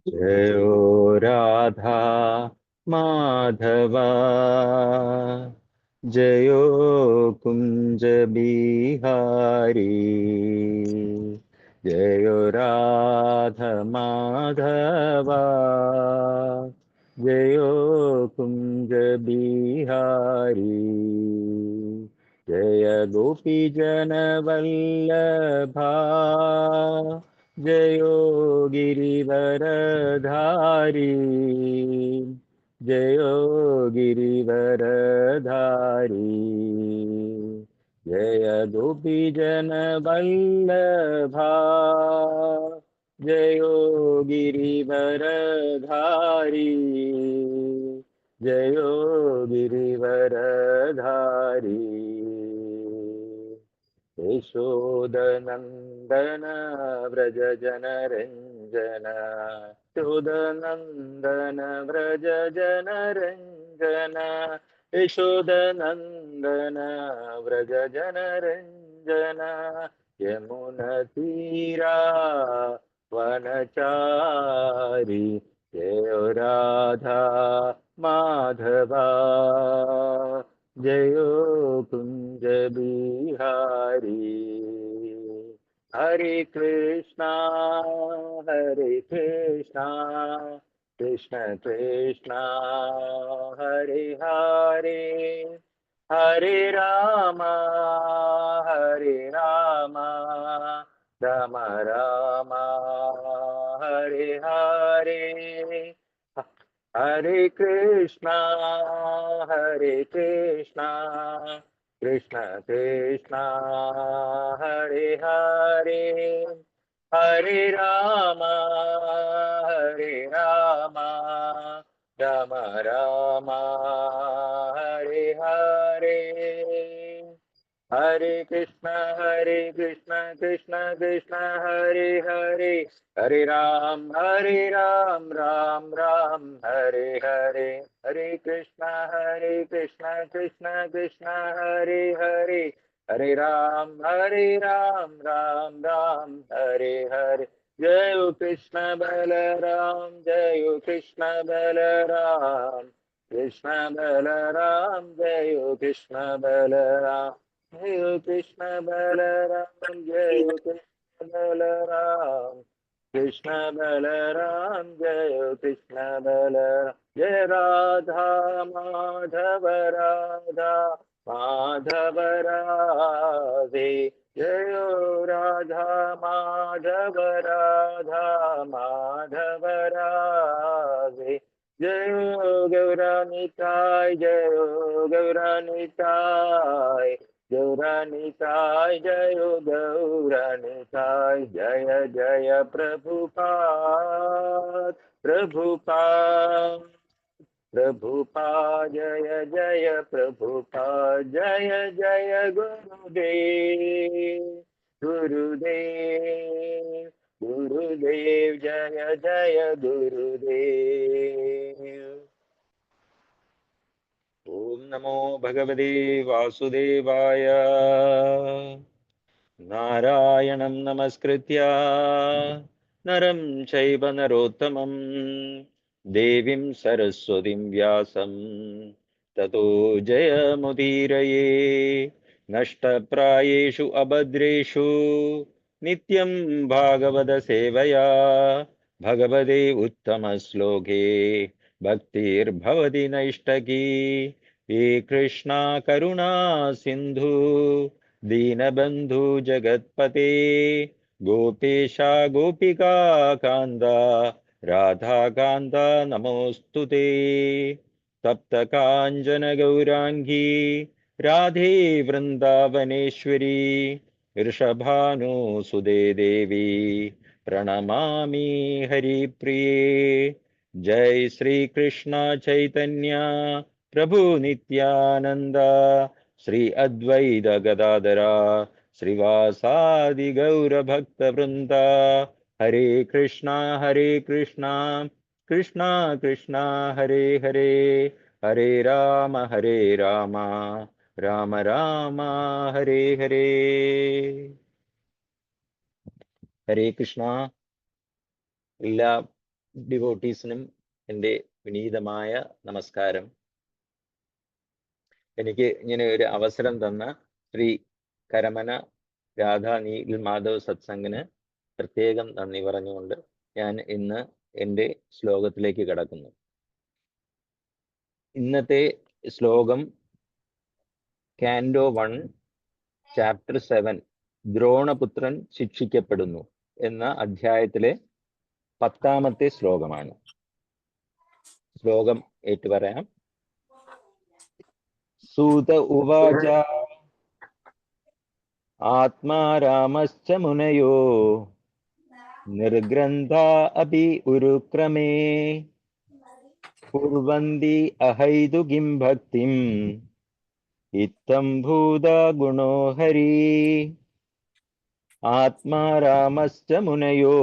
जयो राधा माधवा, जयो कुंज बिहारी, जयो राधा माधवा, जयो कुंज बिहारी, जय गोपी जन वल्लभा, जयो गिरिवरधारी, जयो गिरिवरधारी, जय गोपीजन वल्लभा, जयो गिरिवरधारी, जयो गिरिवरधारी। यशोदनन्दन व्रज जनरञ्जन, यशोदनन्दन व्रज जनरञ्जन, यशोदनन्दन व्रज जनरञ्जन, यमुनतीरा वनचारी, जय राधा माधवा, जयो कुंज बिहारी। हरे कृष्णा कृष्ण कृष्णा हरे हरे, हरे राम राम राम हरे हरे, हरे कृष्णा कृष्ण कृष्ण हरे हरे, हरे राम राम राम हरे हरे, हरे कृष्ण कृष्ण कृष्ण हरे हरे, हरे राम राम राम हरे हरे, हरे कृष्ण कृष्ण कृष्ण हरे हरे, हरे राम राम राम हरे हरे, जय कृष्ण बलराम, जय कृष्ण बलराम, कृष्ण बलराम जय कृष्ण बलराम, जय कृष्ण बलराम, जय कृष्ण बलराम, कृष्ण बलराम जय कृष्ण बलराम, जय राधा माधव राधा माधव राधे, जय राधा माधव राधा माधव राधे, जय गौरानिताय, जय गौरानिताय, गौरानिताय जय गौरानिताय, जय जय प्रभुपाद प्रभुपाद प्रभुपाद, जय जय प्रभुपाद, जय जय गुरुदेव गुरुदेव गुरुदेव, जय जय गुरुदेव। ओम नमो भगवते वासुदेवाय, नारायणं नमस्कृत्य नरं चैव नरोत्तमं, देवीं सरस्वतीं व्यासं ततो जयमुदीरये, नष्टप्रायेषु अभद्रेषु नित्यं भागवत सेवया, भगवते उत्तमश्लोके भक्तिर्भवति नैष्टकी, हे कृष्णा करुणा सिन्धु दीनबन्धु जगत्पते, गोपेशा गोपिका कान्दा राधाकान्ता नमोऽस्तुते, तप्तकाञ्चन गौराङ्गी राधे वृन्दावनेश्वरी, वृषभानुसुते देवी प्रणमामि हरिप्रिये, जय श्री कृष्ण चैतन्य प्रभु नित्यानंद, श्री अद्वैत गदाधरा श्रीवासादि गौर भक्त वृंदा, हरे कृष्णा कृष्णा कृष्णा हरे हरे, हरे राम राम राम हरे हरे। हरे कृष्णा। എല്ലാ ഡിവോട്ടീസിനും എൻ്റെ വിനീതമായ നമസ്കാരം. എനിക്ക് ഇങ്ങനെ ഒരു അവസരം തന്ന ശ്രീ കരമന രാധാ നീൽ മാധവ് സത്സംഗിന് പ്രത്യേകം നന്ദി പറഞ്ഞുകൊണ്ട് ഞാൻ ഇന്ന് എൻ്റെ ശ്ലോകത്തിലേക്ക് കടക്കുന്നു. ഇന്നത്തെ ശ്ലോകം കാൻഡോ 1 ചാപ്റ്റർ 7 ദ്രോണപുത്രൻ ശിക്ഷിക്കപ്പെടുന്നു എന്ന അധ്യായത്തിലെ 10ാമത്തെ ശ്ലോകമാണ്. ശ്ലോകം ഏറ്റുപറയാം. സൂത ഉവാച ആത്മാ രാമശ്ച മുനയോ നിർഗ്രന്ഥാ അപി ഉരുക്രമേ കുർവന്തി അഹൈതുകിം ഭക്തിം ഇത്തം ഭൂത ഗുണോ ഹരി. ആത്മാ രാമശ്ച മുനയോ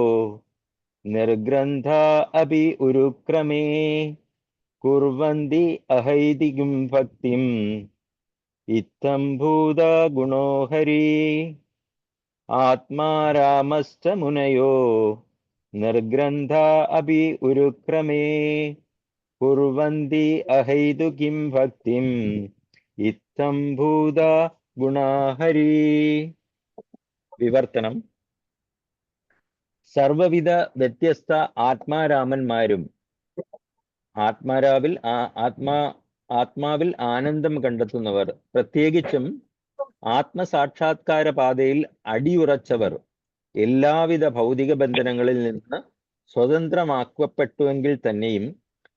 നിർഗ്രന്ഥാ അപി ഉരുക്രമേ കുർവന്തി അഹൈതികം ഭക്തിം ഇത്തം ഭൂത ഗുണോ ഹരി. ആത്മാ രാമശ്ച മുനയോ നിർഗ്രന്ഥാ അപി ഉരുക്രമേ കുർവന്തി അഹൈതുകിം ഭക്തിം ഇത്തം ഭൂത ഗുണാ ഹരി. വിവർത്തനം. സർവവിധ വ്യത്യസ്ത ആത്മാരാമന്മാരും ആത്മാവിൽ ആനന്ദം കണ്ടെത്തുന്നവർ, പ്രത്യേകിച്ചും ആത്മസാക്ഷാത്കാര പാതയിൽ അടിയുറച്ചവർ എല്ലാവിധ ഭൗതിക ബന്ധനങ്ങളിൽ നിന്ന് സ്വതന്ത്രമാക്കപ്പെട്ടുവെങ്കിൽ തന്നെയും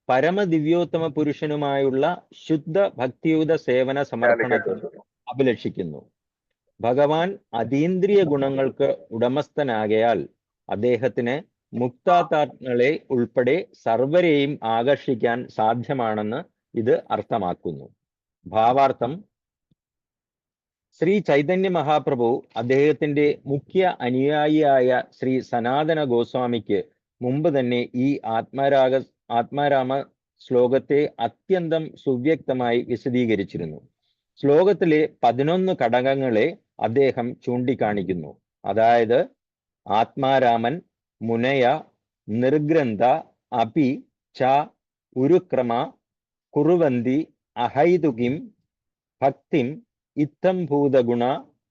പരമദിവ്യോത്തമ പുരുഷനുമായുള്ള ശുദ്ധ ഭക്തിയുത സേവന സമർപ്പണത്തിൽ അഭിലഷിക്കുന്നു. ഭഗവാൻ അതീന്ദ്രിയ ഗുണങ്ങൾക്ക് ഉടമസ്ഥനാകയാൽ അദ്ദേഹത്തിന് മുക്താത്മാക്കളെ ഉൾപ്പെടെ സർവരെയും ആകർഷിക്കാൻ സാധ്യമാണെന്ന് ഇത് അർത്ഥമാക്കുന്നു. ഭാവാർത്ഥം: ശ്രീ ചൈതന്യ മഹാപ്രഭു അദ്ദേഹത്തിന്റെ മുഖ്യ അനുയായിയായ ശ്രീ സനാതന ഗോസ്വാമിക്ക് മുമ്പ് തന്നെ ഈ ആത്മാരാമ ശ്ലോകത്തെ അത്യന്തം സുവ്യക്തമായി വിശദീകരിച്ചിരുന്നു. ശ്ലോകത്തിലെ 11 ഘടകങ്ങളെ അദ്ദേഹം ചൂണ്ടിക്കാണിക്കുന്നു. അതായത് ആത്മാരാമൻ, മുനയ, നിർഗ്രന്ഥ, അപി ച ഉരുക്രമ, കുറുവന്തി അഹൈതുകിം ഭക്തിം ഇത്തം ഭൂതഗുണ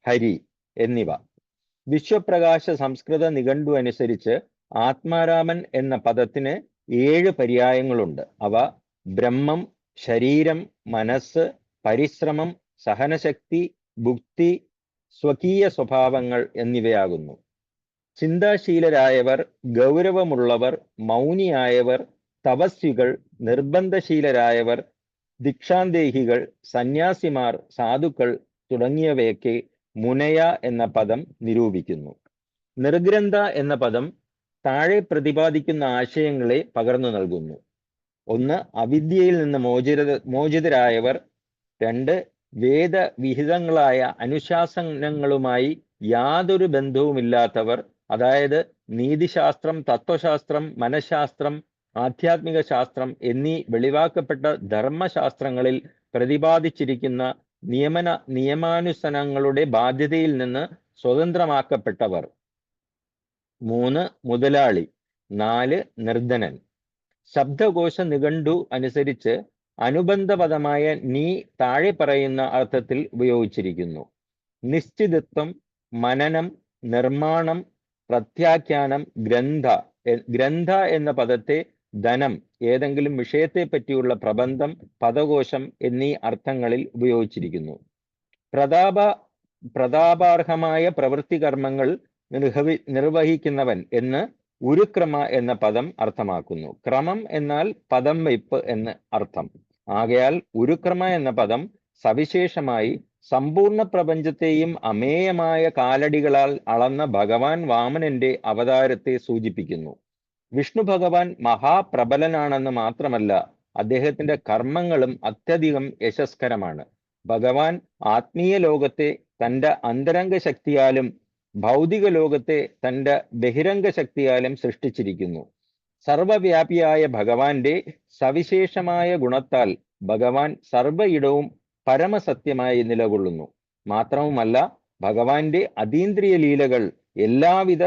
ഹരി എന്നിവ. വിശ്വപ്രകാശ സംസ്കൃത നിഘണ്ടു അനുസരിച്ച് ആത്മാരാമൻ എന്ന പദത്തിന് 7 പര്യായങ്ങളുണ്ട്. അവ ബ്രഹ്മം, ശരീരം, മനസ്സ്, പരിശ്രമം, സഹനശക്തി, ഭുക്തി, സ്വകീയ സ്വഭാവങ്ങൾ എന്നിവയാകുന്നു. ചിന്താശീലരായവർ, ഗൗരവമുള്ളവർ, മൗനിയായവർ, തപസ്വികൾ, നിർബന്ധശീലരായവർ, ദീക്ഷാന്തേഹികൾ, സന്യാസിമാർ, സാധുക്കൾ തുടങ്ങിയവയൊക്കെ മുനയ എന്ന പദം നിരൂപിക്കുന്നു. നിർഗ്രന്ഥ എന്ന പദം താഴെ പ്രതിപാദിക്കുന്ന ആശയങ്ങളെ പകർന്നു നൽകുന്നു. 1. അവിദ്യയിൽ നിന്ന് മോചിതരായവർ. 2. വേദവിഹിതങ്ങളായ അനുശാസനങ്ങളുമായി യാതൊരു ബന്ധവുമില്ലാത്തവർ. അതായത് നീതിശാസ്ത്രം, തത്വശാസ്ത്രം, മനഃശാസ്ത്രം, ആധ്യാത്മിക ശാസ്ത്രം എന്നീ വെളിവാക്കപ്പെട്ട ധർമ്മശാസ്ത്രങ്ങളിൽ പ്രതിപാദിച്ചിരിക്കുന്ന നിയമാനുസരണങ്ങളുടെ ബാധ്യതയിൽ നിന്ന് സ്വതന്ത്രമാക്കപ്പെട്ടവർ. 3. മുതലാളി. 4. നിർധനൻ. ശബ്ദകോശ നിഘണ്ടു അനുസരിച്ച് അനുബന്ധപദമായ നീ താഴെ പറയുന്ന അർത്ഥത്തിൽ ഉപയോഗിച്ചിരിക്കുന്നു: നിശ്ചിതത്വം, മനനം, നിർമ്മാണം, പ്രത്യാഖ്യാനം. ഗ്രന്ഥ എന്ന പദത്തെ ധനം, ഏതെങ്കിലും വിഷയത്തെ പറ്റിയുള്ള പ്രബന്ധം, പദകോശം എന്നീ അർത്ഥങ്ങളിൽ ഉപയോഗിച്ചിരിക്കുന്നു. പ്രതാപാർഹമായ പ്രവൃത്തി കർമ്മങ്ങൾ നിർവഹിക്കുന്നവൻ എന്ന് ഉരുക്രമ എന്ന പദം അർത്ഥമാക്കുന്നു. ക്രമം എന്നാൽ പദം വയ്പ് എന്ന് അർത്ഥം. ആകയാൽ ഉരുക്രമ എന്ന പദം സവിശേഷമായി സമ്പൂർണ്ണ പ്രപഞ്ചത്തെയും അമേയമായ കാലടികളാൽ അളന്ന ഭഗവാൻ വാമനന്റെ അവതാരത്തെ സൂചിപ്പിക്കുന്നു. വിഷ്ണു ഭഗവാൻ മഹാപ്രബലനാണെന്ന് മാത്രമല്ല, അദ്ദേഹത്തിന്റെ കർമ്മങ്ങളും അത്യധികം യശസ്കരമാണ്. ഭഗവാൻ ആത്മീയ ലോകത്തെ തന്റെ അന്തരംഗ ശക്തിയാലും ഭൗതിക ലോകത്തെ തന്റെ ബഹിരംഗ ശക്തിയാലും സൃഷ്ടിച്ചിരിക്കുന്നു. സർവവ്യാപിയായ ഭഗവാന്റെ സവിശേഷമായ ഗുണത്താൽ ഭഗവാൻ സർവയിടവും പരമസത്യമായി നിലകൊള്ളുന്നു. മാത്രവുമല്ല, ഭഗവാന്റെ അതീന്ദ്രിയ ലീലകൾ എല്ലാവിധ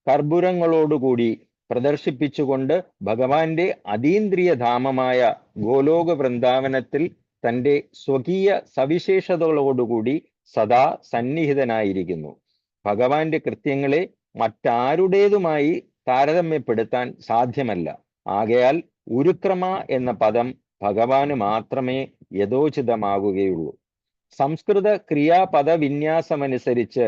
കർപ്പുരങ്ങളോടുകൂടി പ്രദർശിപ്പിച്ചുകൊണ്ട് ഭഗവാന്റെ അതീന്ദ്രിയ ധാമമായ ഗോലോക വൃന്ദാവനത്തിൽ തൻ്റെ സ്വകീയ സവിശേഷതകളോടുകൂടി സദാ സന്നിഹിതനായിരിക്കുന്നു. ഭഗവാന്റെ കൃത്യങ്ങളെ മറ്റാരുടേതുമായി താരതമ്യപ്പെടുത്താൻ സാധ്യമല്ല. ആകയാൽ ഉരുക്രമ എന്ന പദം ഭഗവാന് മാത്രമേ യഥോചിതമാകുകയുള്ളൂ. സംസ്കൃത ക്രിയാപദവിന്യാസമനുസരിച്ച്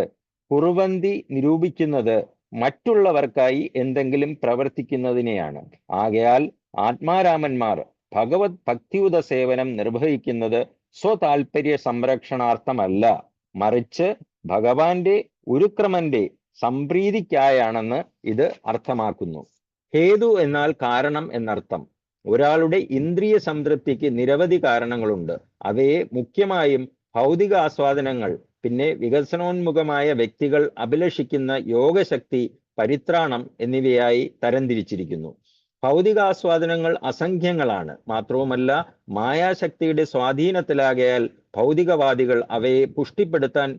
കുറുവന്തി നിരൂപിക്കുന്നത് മറ്റുള്ളവർക്കായി എന്തെങ്കിലും പ്രവർത്തിക്കുന്നതിനെയാണ്. ആകയാൽ ആത്മാരാമന്മാർ ഭഗവത് ഭക്തിയുത സേവനം നിർവഹിക്കുന്നത് സ്വതാൽപര്യ സംരക്ഷണാർത്ഥമല്ല, മറിച്ച് ഭഗവാന്റെ ഉരുക്രമന്റെ സംപ്രീതിക്കായാണെന്ന് ഇത് അർത്ഥമാക്കുന്നു. ഹേതു എന്നാൽ കാരണം എന്നർത്ഥം. ഒരാളുടെ ഇന്ദ്രിയ സംതൃപ്തിക്ക് നിരവധി കാരണങ്ങളുണ്ട്. അവയെ മുഖ്യമായും ഭൗതിക ആസ്വാദനങ്ങൾ, പിന്നെ വികസനോന്മുഖമായ വ്യക്തികൾ അഭിലഷിക്കുന്ന യോഗശക്തി, പരിത്രാണം എന്നിവയായി തരംതിരിച്ചിരിക്കുന്നു. ഭൗതികാസ്വാദനങ്ങൾ അസംഖ്യങ്ങളാണ്. മാത്രവുമല്ല മായാശക്തിയുടെ സ്വാധീനത്തിലാകയാൽ ഭൗതികവാദികൾ അവയെ പുഷ്ടിപ്പെടുത്താൻ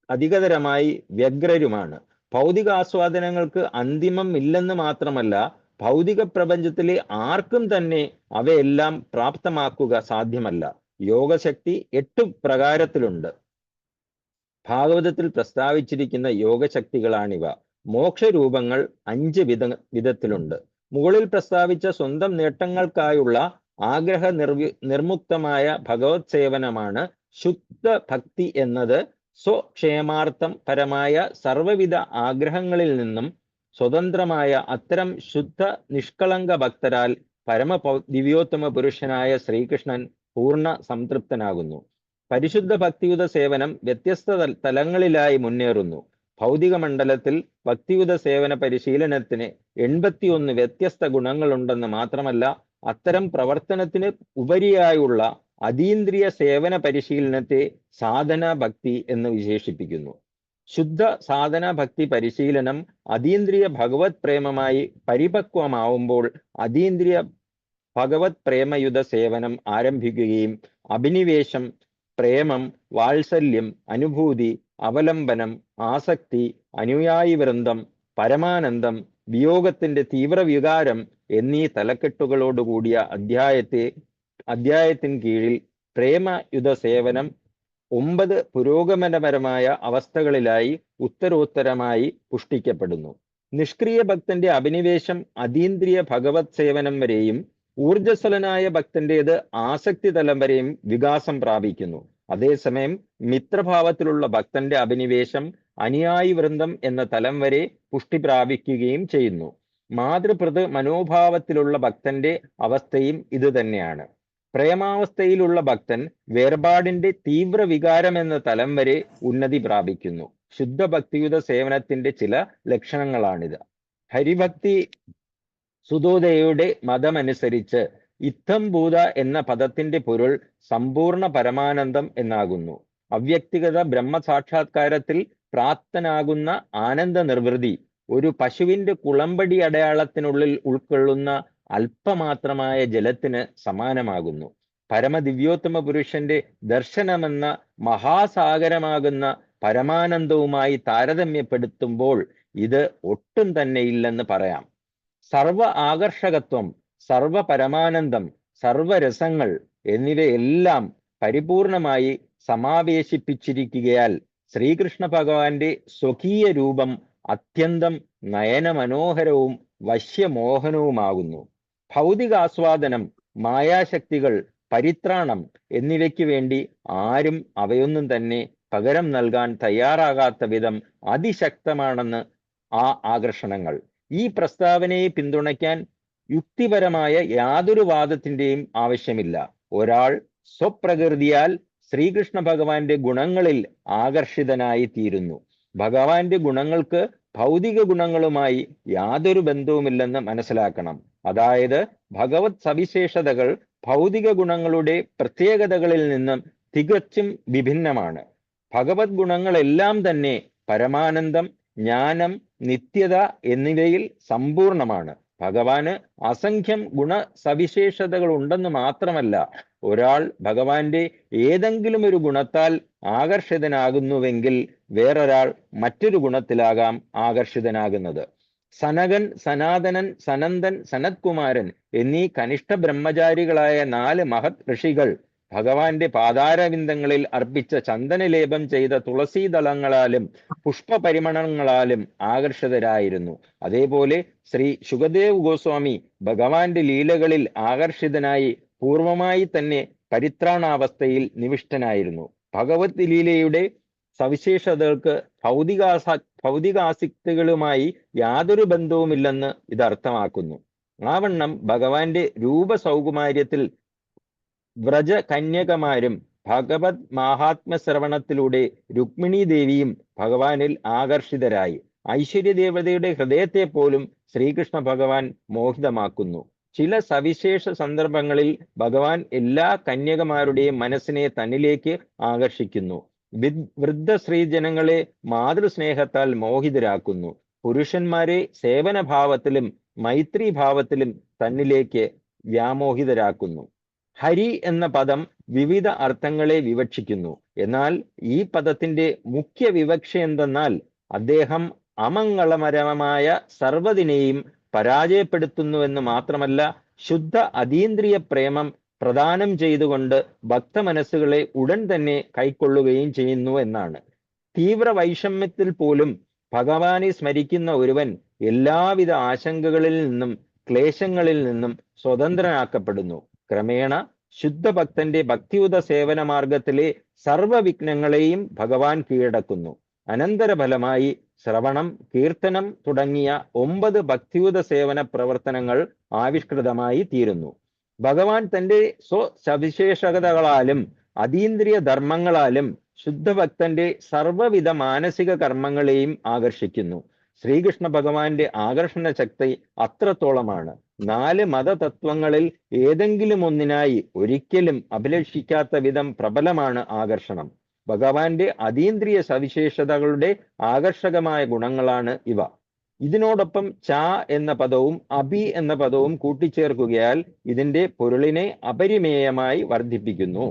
അധികതരമായി വ്യഗ്രരുമാണ്. ഭൗതികാസ്വാദനങ്ങൾക്ക് അന്തിമം ഇല്ലെന്ന് മാത്രമല്ല, ഭൗതിക പ്രപഞ്ചത്തിലെ ആർക്കും തന്നെ അവയെല്ലാം പ്രാപ്തമാക്കുക സാധ്യമല്ല. യോഗശക്തി 8 പ്രകാരത്തിലുണ്ട്. ഭാഗവതത്തിൽ പ്രസ്താവിച്ചിരിക്കുന്ന യോഗശക്തികളാണിവ. മോക്ഷരൂപങ്ങൾ 5 വിധത്തിലുണ്ട്. മുകളിൽ പ്രസ്താവിച്ച സ്വന്തം നേട്ടങ്ങൾക്കായുള്ള ആഗ്രഹ നിർമുക്തമായ ഭഗവത് സേവനമാണ് ശുദ്ധ ഭക്തി എന്നത്. സ്വക്ഷേമാർത്ഥം പരമായ സർവവിധ ആഗ്രഹങ്ങളിൽ നിന്നും സ്വതന്ത്രമായ അത്തരം ശുദ്ധ നിഷ്കളങ്ക ഭക്തരാൽ ദിവ്യോത്തമ പുരുഷനായ ശ്രീകൃഷ്ണൻ പൂർണ്ണ സംതൃപ്തനാകുന്നു. പരിശുദ്ധ ഭക്തിയുത സേവനം വ്യത്യസ്ത തലങ്ങളിലായി മുന്നേറുന്നു. ഭൗതിക മണ്ഡലത്തിൽ ഭക്തിയുത സേവന പരിശീലനത്തിന് 81 വ്യത്യസ്ത ഗുണങ്ങളുണ്ടെന്ന് മാത്രമല്ല, അത്തരം പ്രവർത്തനത്തിന് ഉപരിയായുള്ള അതീന്ദ്രിയ സേവന പരിശീലനത്തെ സാധന ഭക്തി എന്ന് വിശേഷിപ്പിക്കുന്നു. ശുദ്ധ സാധന ഭക്തി പരിശീലനം അതീന്ദ്രിയ ഭഗവത് പ്രേമമായി പരിപക്വമാവുമ്പോൾ അതീന്ദ്രിയ ഭഗവത് പ്രേമയുത സേവനം ആരംഭിക്കുകയും അഭിനിവേശം, പ്രേമം, വാത്സല്യം, അനുഭൂതി, അവലംബനം, ആസക്തി, അനുയായി വൃന്ദം, പരമാനന്ദം, വിയോഗത്തിന്റെ തീവ്രവികാരം എന്നീ തലക്കെട്ടുകളോടുകൂടിയ അധ്യായത്തിന് കീഴിൽ പ്രേമയുത സേവനം 9 പുരോഗമനപരമായ അവസ്ഥകളിലായി ഉത്തരോത്തരമായി പുഷ്ടിക്കപ്പെടുന്നു. നിഷ്ക്രിയ ഭക്തന്റെ അഭിനിവേശം അതീന്ദ്രിയ ഭഗവത് സേവനം വരെയും ഊർജസ്വലനായ ഭക്തന്റേത് ആസക്തി തലം വരെയും വികാസം പ്രാപിക്കുന്നു. അതേസമയം മിത്രഭാവത്തിലുള്ള ഭക്തന്റെ അഭിനിവേശം അനുയായി വൃന്ദം എന്ന തലം വരെ പുഷ്ടി പ്രാപിക്കുകയും ചെയ്യുന്നു. മാതൃഭൃത് മനോഭാവത്തിലുള്ള ഭക്തന്റെ അവസ്ഥയും ഇത് തന്നെയാണ്. പ്രേമാവസ്ഥയിലുള്ള ഭക്തൻ വേർപാടിന്റെ തീവ്ര വികാരം എന്ന തലം വരെ ഉന്നതി പ്രാപിക്കുന്നു. ശുദ്ധ ഭക്തിയുത സേവനത്തിന്റെ ചില ലക്ഷണങ്ങളാണിത്. ഹരിഭക്തി സുതോദയയുടെ മതമനുസരിച്ച് ഇത്തം ഭൂത എന്ന പദത്തിന്റെ പൊരുൾ സമ്പൂർണ്ണ പരമാനന്ദം എന്നാകുന്നു. അവ്യക്തിഗത ബ്രഹ്മസാക്ഷാത്കാരത്തിൽ പ്രാപ്തനാകുന്ന ആനന്ദ നിർവൃതി ഒരു പശുവിന്റെ കുളമ്പടി അടയാളത്തിനുള്ളിൽ ഉൾക്കൊള്ളുന്ന അല്പമാത്രമായ ജലത്തിന് സമാനമാകുന്നു. പരമദിവ്യോത്തമ പുരുഷന്റെ ദർശനമെന്ന മഹാസാഗരമാകുന്ന പരമാനന്ദവുമായി താരതമ്യപ്പെടുത്തുമ്പോൾ ഇത് ഒട്ടും തന്നെ ഇല്ലെന്ന് പറയാം. സർവ ആകർഷകത്വം, സർവ പരമാനന്ദം, സർവരസങ്ങൾ എന്നിവയെല്ലാം പരിപൂർണമായി സമാവേശിപ്പിച്ചിരിക്കുകയാൽ ശ്രീകൃഷ്ണ ഭഗവാന്റെ സ്വകീയ രൂപം അത്യന്തം നയനമനോഹരവും വശ്യമോഹനവുമാകുന്നു. ഭൗതികാസ്വാദനം, മായാശക്തികൾ, പരിത്രാണം എന്നിവയ്ക്ക് വേണ്ടി ആരും അവയൊന്നും തന്നെ പകരം നൽകാൻ തയ്യാറാകാത്ത വിധം അതിശക്തമാണെന്ന് ആ ആകർഷണങ്ങൾ. ഈ പ്രസ്താവനയെ പിന്തുണയ്ക്കാൻ യുക്തിപരമായ യാതൊരു വാദത്തിന്റെയും ആവശ്യമില്ല. ഒരാൾ സ്വപ്രകൃതിയാൽ ശ്രീകൃഷ്ണ ഭഗവാന്റെ ഗുണങ്ങളിൽ ആകർഷിതനായി തീരുന്നു. ഭഗവാന്റെ ഗുണങ്ങൾക്ക് ഭൗതിക ഗുണങ്ങളുമായി യാതൊരു ബന്ധവുമില്ലെന്ന് മനസ്സിലാക്കണം. അതായത് ഭഗവത് സവിശേഷതകൾ ഭൗതിക ഗുണങ്ങളുടെ പ്രത്യേകതകളിൽ നിന്നും തികച്ചും വിഭിന്നമാണ്. ഭഗവത് ഗുണങ്ങളെല്ലാം തന്നെ പരമാനന്ദം, ജ്ഞാനം, നിത്യത എന്നിവയിൽ സമ്പൂർണമാണ്. ഭഗവാന് അസംഖ്യം ഗുണസവിശേഷതകൾ ഉണ്ടെന്ന് മാത്രമല്ല, ഒരാൾ ഭഗവാന്റെ ഏതെങ്കിലും ഒരു ഗുണത്താൽ ആകർഷിതനാകുന്നുവെങ്കിൽ വേറൊരാൾ മറ്റൊരു ഗുണത്തിലാകാം ആകർഷിതനാകുന്നത്. സനകൻ, സനാതനൻ, സനന്ദൻ, സനത്കുമാരൻ എന്നീ കനിഷ്ഠ ബ്രഹ്മചാരികളായ 4 മഹത് ഋഷികൾ ഭഗവാന്റെ പാതാരവിന്ദങ്ങളിൽ അർപ്പിച്ച ചന്ദനലേപം ചെയ്ത തുളസീദളങ്ങളാലും പുഷ്പപരിമണങ്ങളാലും ആകർഷിതരായിരുന്നു. അതേപോലെ ശ്രീ ശുകദേവ് ഗോസ്വാമി ഭഗവാന്റെ ലീലകളിൽ ആകർഷിതനായി പൂർവമായി തന്നെ പരിത്രാണാവസ്ഥയിൽ നിവിഷ്ടനായിരുന്നു. ഭഗവത് ലീലയുടെ സവിശേഷതകൾക്ക് ഭൗതികാസക്തികളുമായി യാതൊരു ബന്ധവുമില്ലെന്ന് ഇത് അർത്ഥമാക്കുന്നു. ആവണ്ണം ഭഗവാന്റെ രൂപസൗകുമാര്യത്തിൽ വ്രജ കന്യകമാരും ഭഗവത് മാഹാത്മ്യശ്രവണത്തിലൂടെ രുക്മിണി ദേവിയും ഭഗവാനിൽ ആകർഷിതരായി. ഐശ്വര്യദേവതയുടെ ഹൃദയത്തെ പോലും ശ്രീകൃഷ്ണ ഭഗവാൻ മോഹിതമാക്കുന്നു. ചില സവിശേഷ സന്ദർഭങ്ങളിൽ ഭഗവാൻ എല്ലാ കന്യകമാരുടെയും മനസ്സിനെ തന്നിലേക്ക് ആകർഷിക്കുന്നു. വൃദ്ധ സ്ത്രീജനങ്ങളെ മാതൃസ്നേഹത്താൽ മോഹിതരാക്കുന്നു. പുരുഷന്മാരെ സേവനഭാവത്തിലും മൈത്രീഭാവത്തിലും തന്നിലേക്ക് വ്യാമോഹിതരാക്കുന്നു. ഹരി എന്ന പദം വിവിധ അർത്ഥങ്ങളെ വിവക്ഷിക്കുന്നു. എന്നാൽ ഈ പദത്തിന്റെ മുഖ്യ വിവക്ഷ എന്തെന്നാൽ അദ്ദേഹം അമംഗളപരമായ സർവ്വതിനെയും പരാജയപ്പെടുത്തുന്നുവെന്ന് മാത്രമല്ല, ശുദ്ധ അതീന്ദ്രിയ പ്രേമം പ്രദാനം ചെയ്തുകൊണ്ട് ഭക്തമനസ്സുകളെ ഉടൻ തന്നെ കൈക്കൊള്ളുകയും ചെയ്യുന്നു എന്നാണ്. തീവ്ര വൈഷമ്യത്തിൽ പോലും ഭഗവാനെ സ്മരിക്കുന്ന ഒരുവൻ എല്ലാവിധ ആശങ്കകളിൽ നിന്നും ക്ലേശങ്ങളിൽ നിന്നും സ്വതന്ത്രനാക്കപ്പെടുന്നു. ക്രമേണ ശുദ്ധഭക്തന്റെ ഭക്തിയുത സേവന മാർഗത്തിലെ സർവവിഘ്നങ്ങളെയും ഭഗവാൻ കീഴടക്കുന്നു. അനന്തരഫലമായി ശ്രവണം, കീർത്തനം തുടങ്ങിയ 9 ഭക്തിയുത സേവന പ്രവർത്തനങ്ങൾ ആവിഷ്കൃതമായി തീരുന്നു. ഭഗവാൻ തന്റെ സ്വസവിശേഷതകളാലും അതീന്ദ്രിയ ധർമ്മങ്ങളാലും ശുദ്ധഭക്തന്റെ സർവവിധ മാനസിക കർമ്മങ്ങളെയും ആകർഷിക്കുന്നു. ശ്രീകൃഷ്ണ ഭഗവാന്റെ ആകർഷണ ശക്തി അത്രത്തോളമാണ്. 4 മതതത്വങ്ങളിൽ ഏതെങ്കിലും ഒന്നിനായി ഒരിക്കലും അഭിലഷിക്കാത്ത വിധം പ്രബലമാണ് ആകർഷണം. ഭഗവാന്റെ അതീന്ദ്രിയ സവിശേഷതകളുടെ ആകർഷകമായ ഗുണങ്ങളാണ് ഇവ. ഇതിനോടൊപ്പം ച എന്ന പദവും അഭി എന്ന പദവും കൂട്ടിച്ചേർക്കുകയാൽ ഇതിന്റെ പൊരുളിനെ അപരിമേയമായി വർദ്ധിപ്പിക്കുന്നു.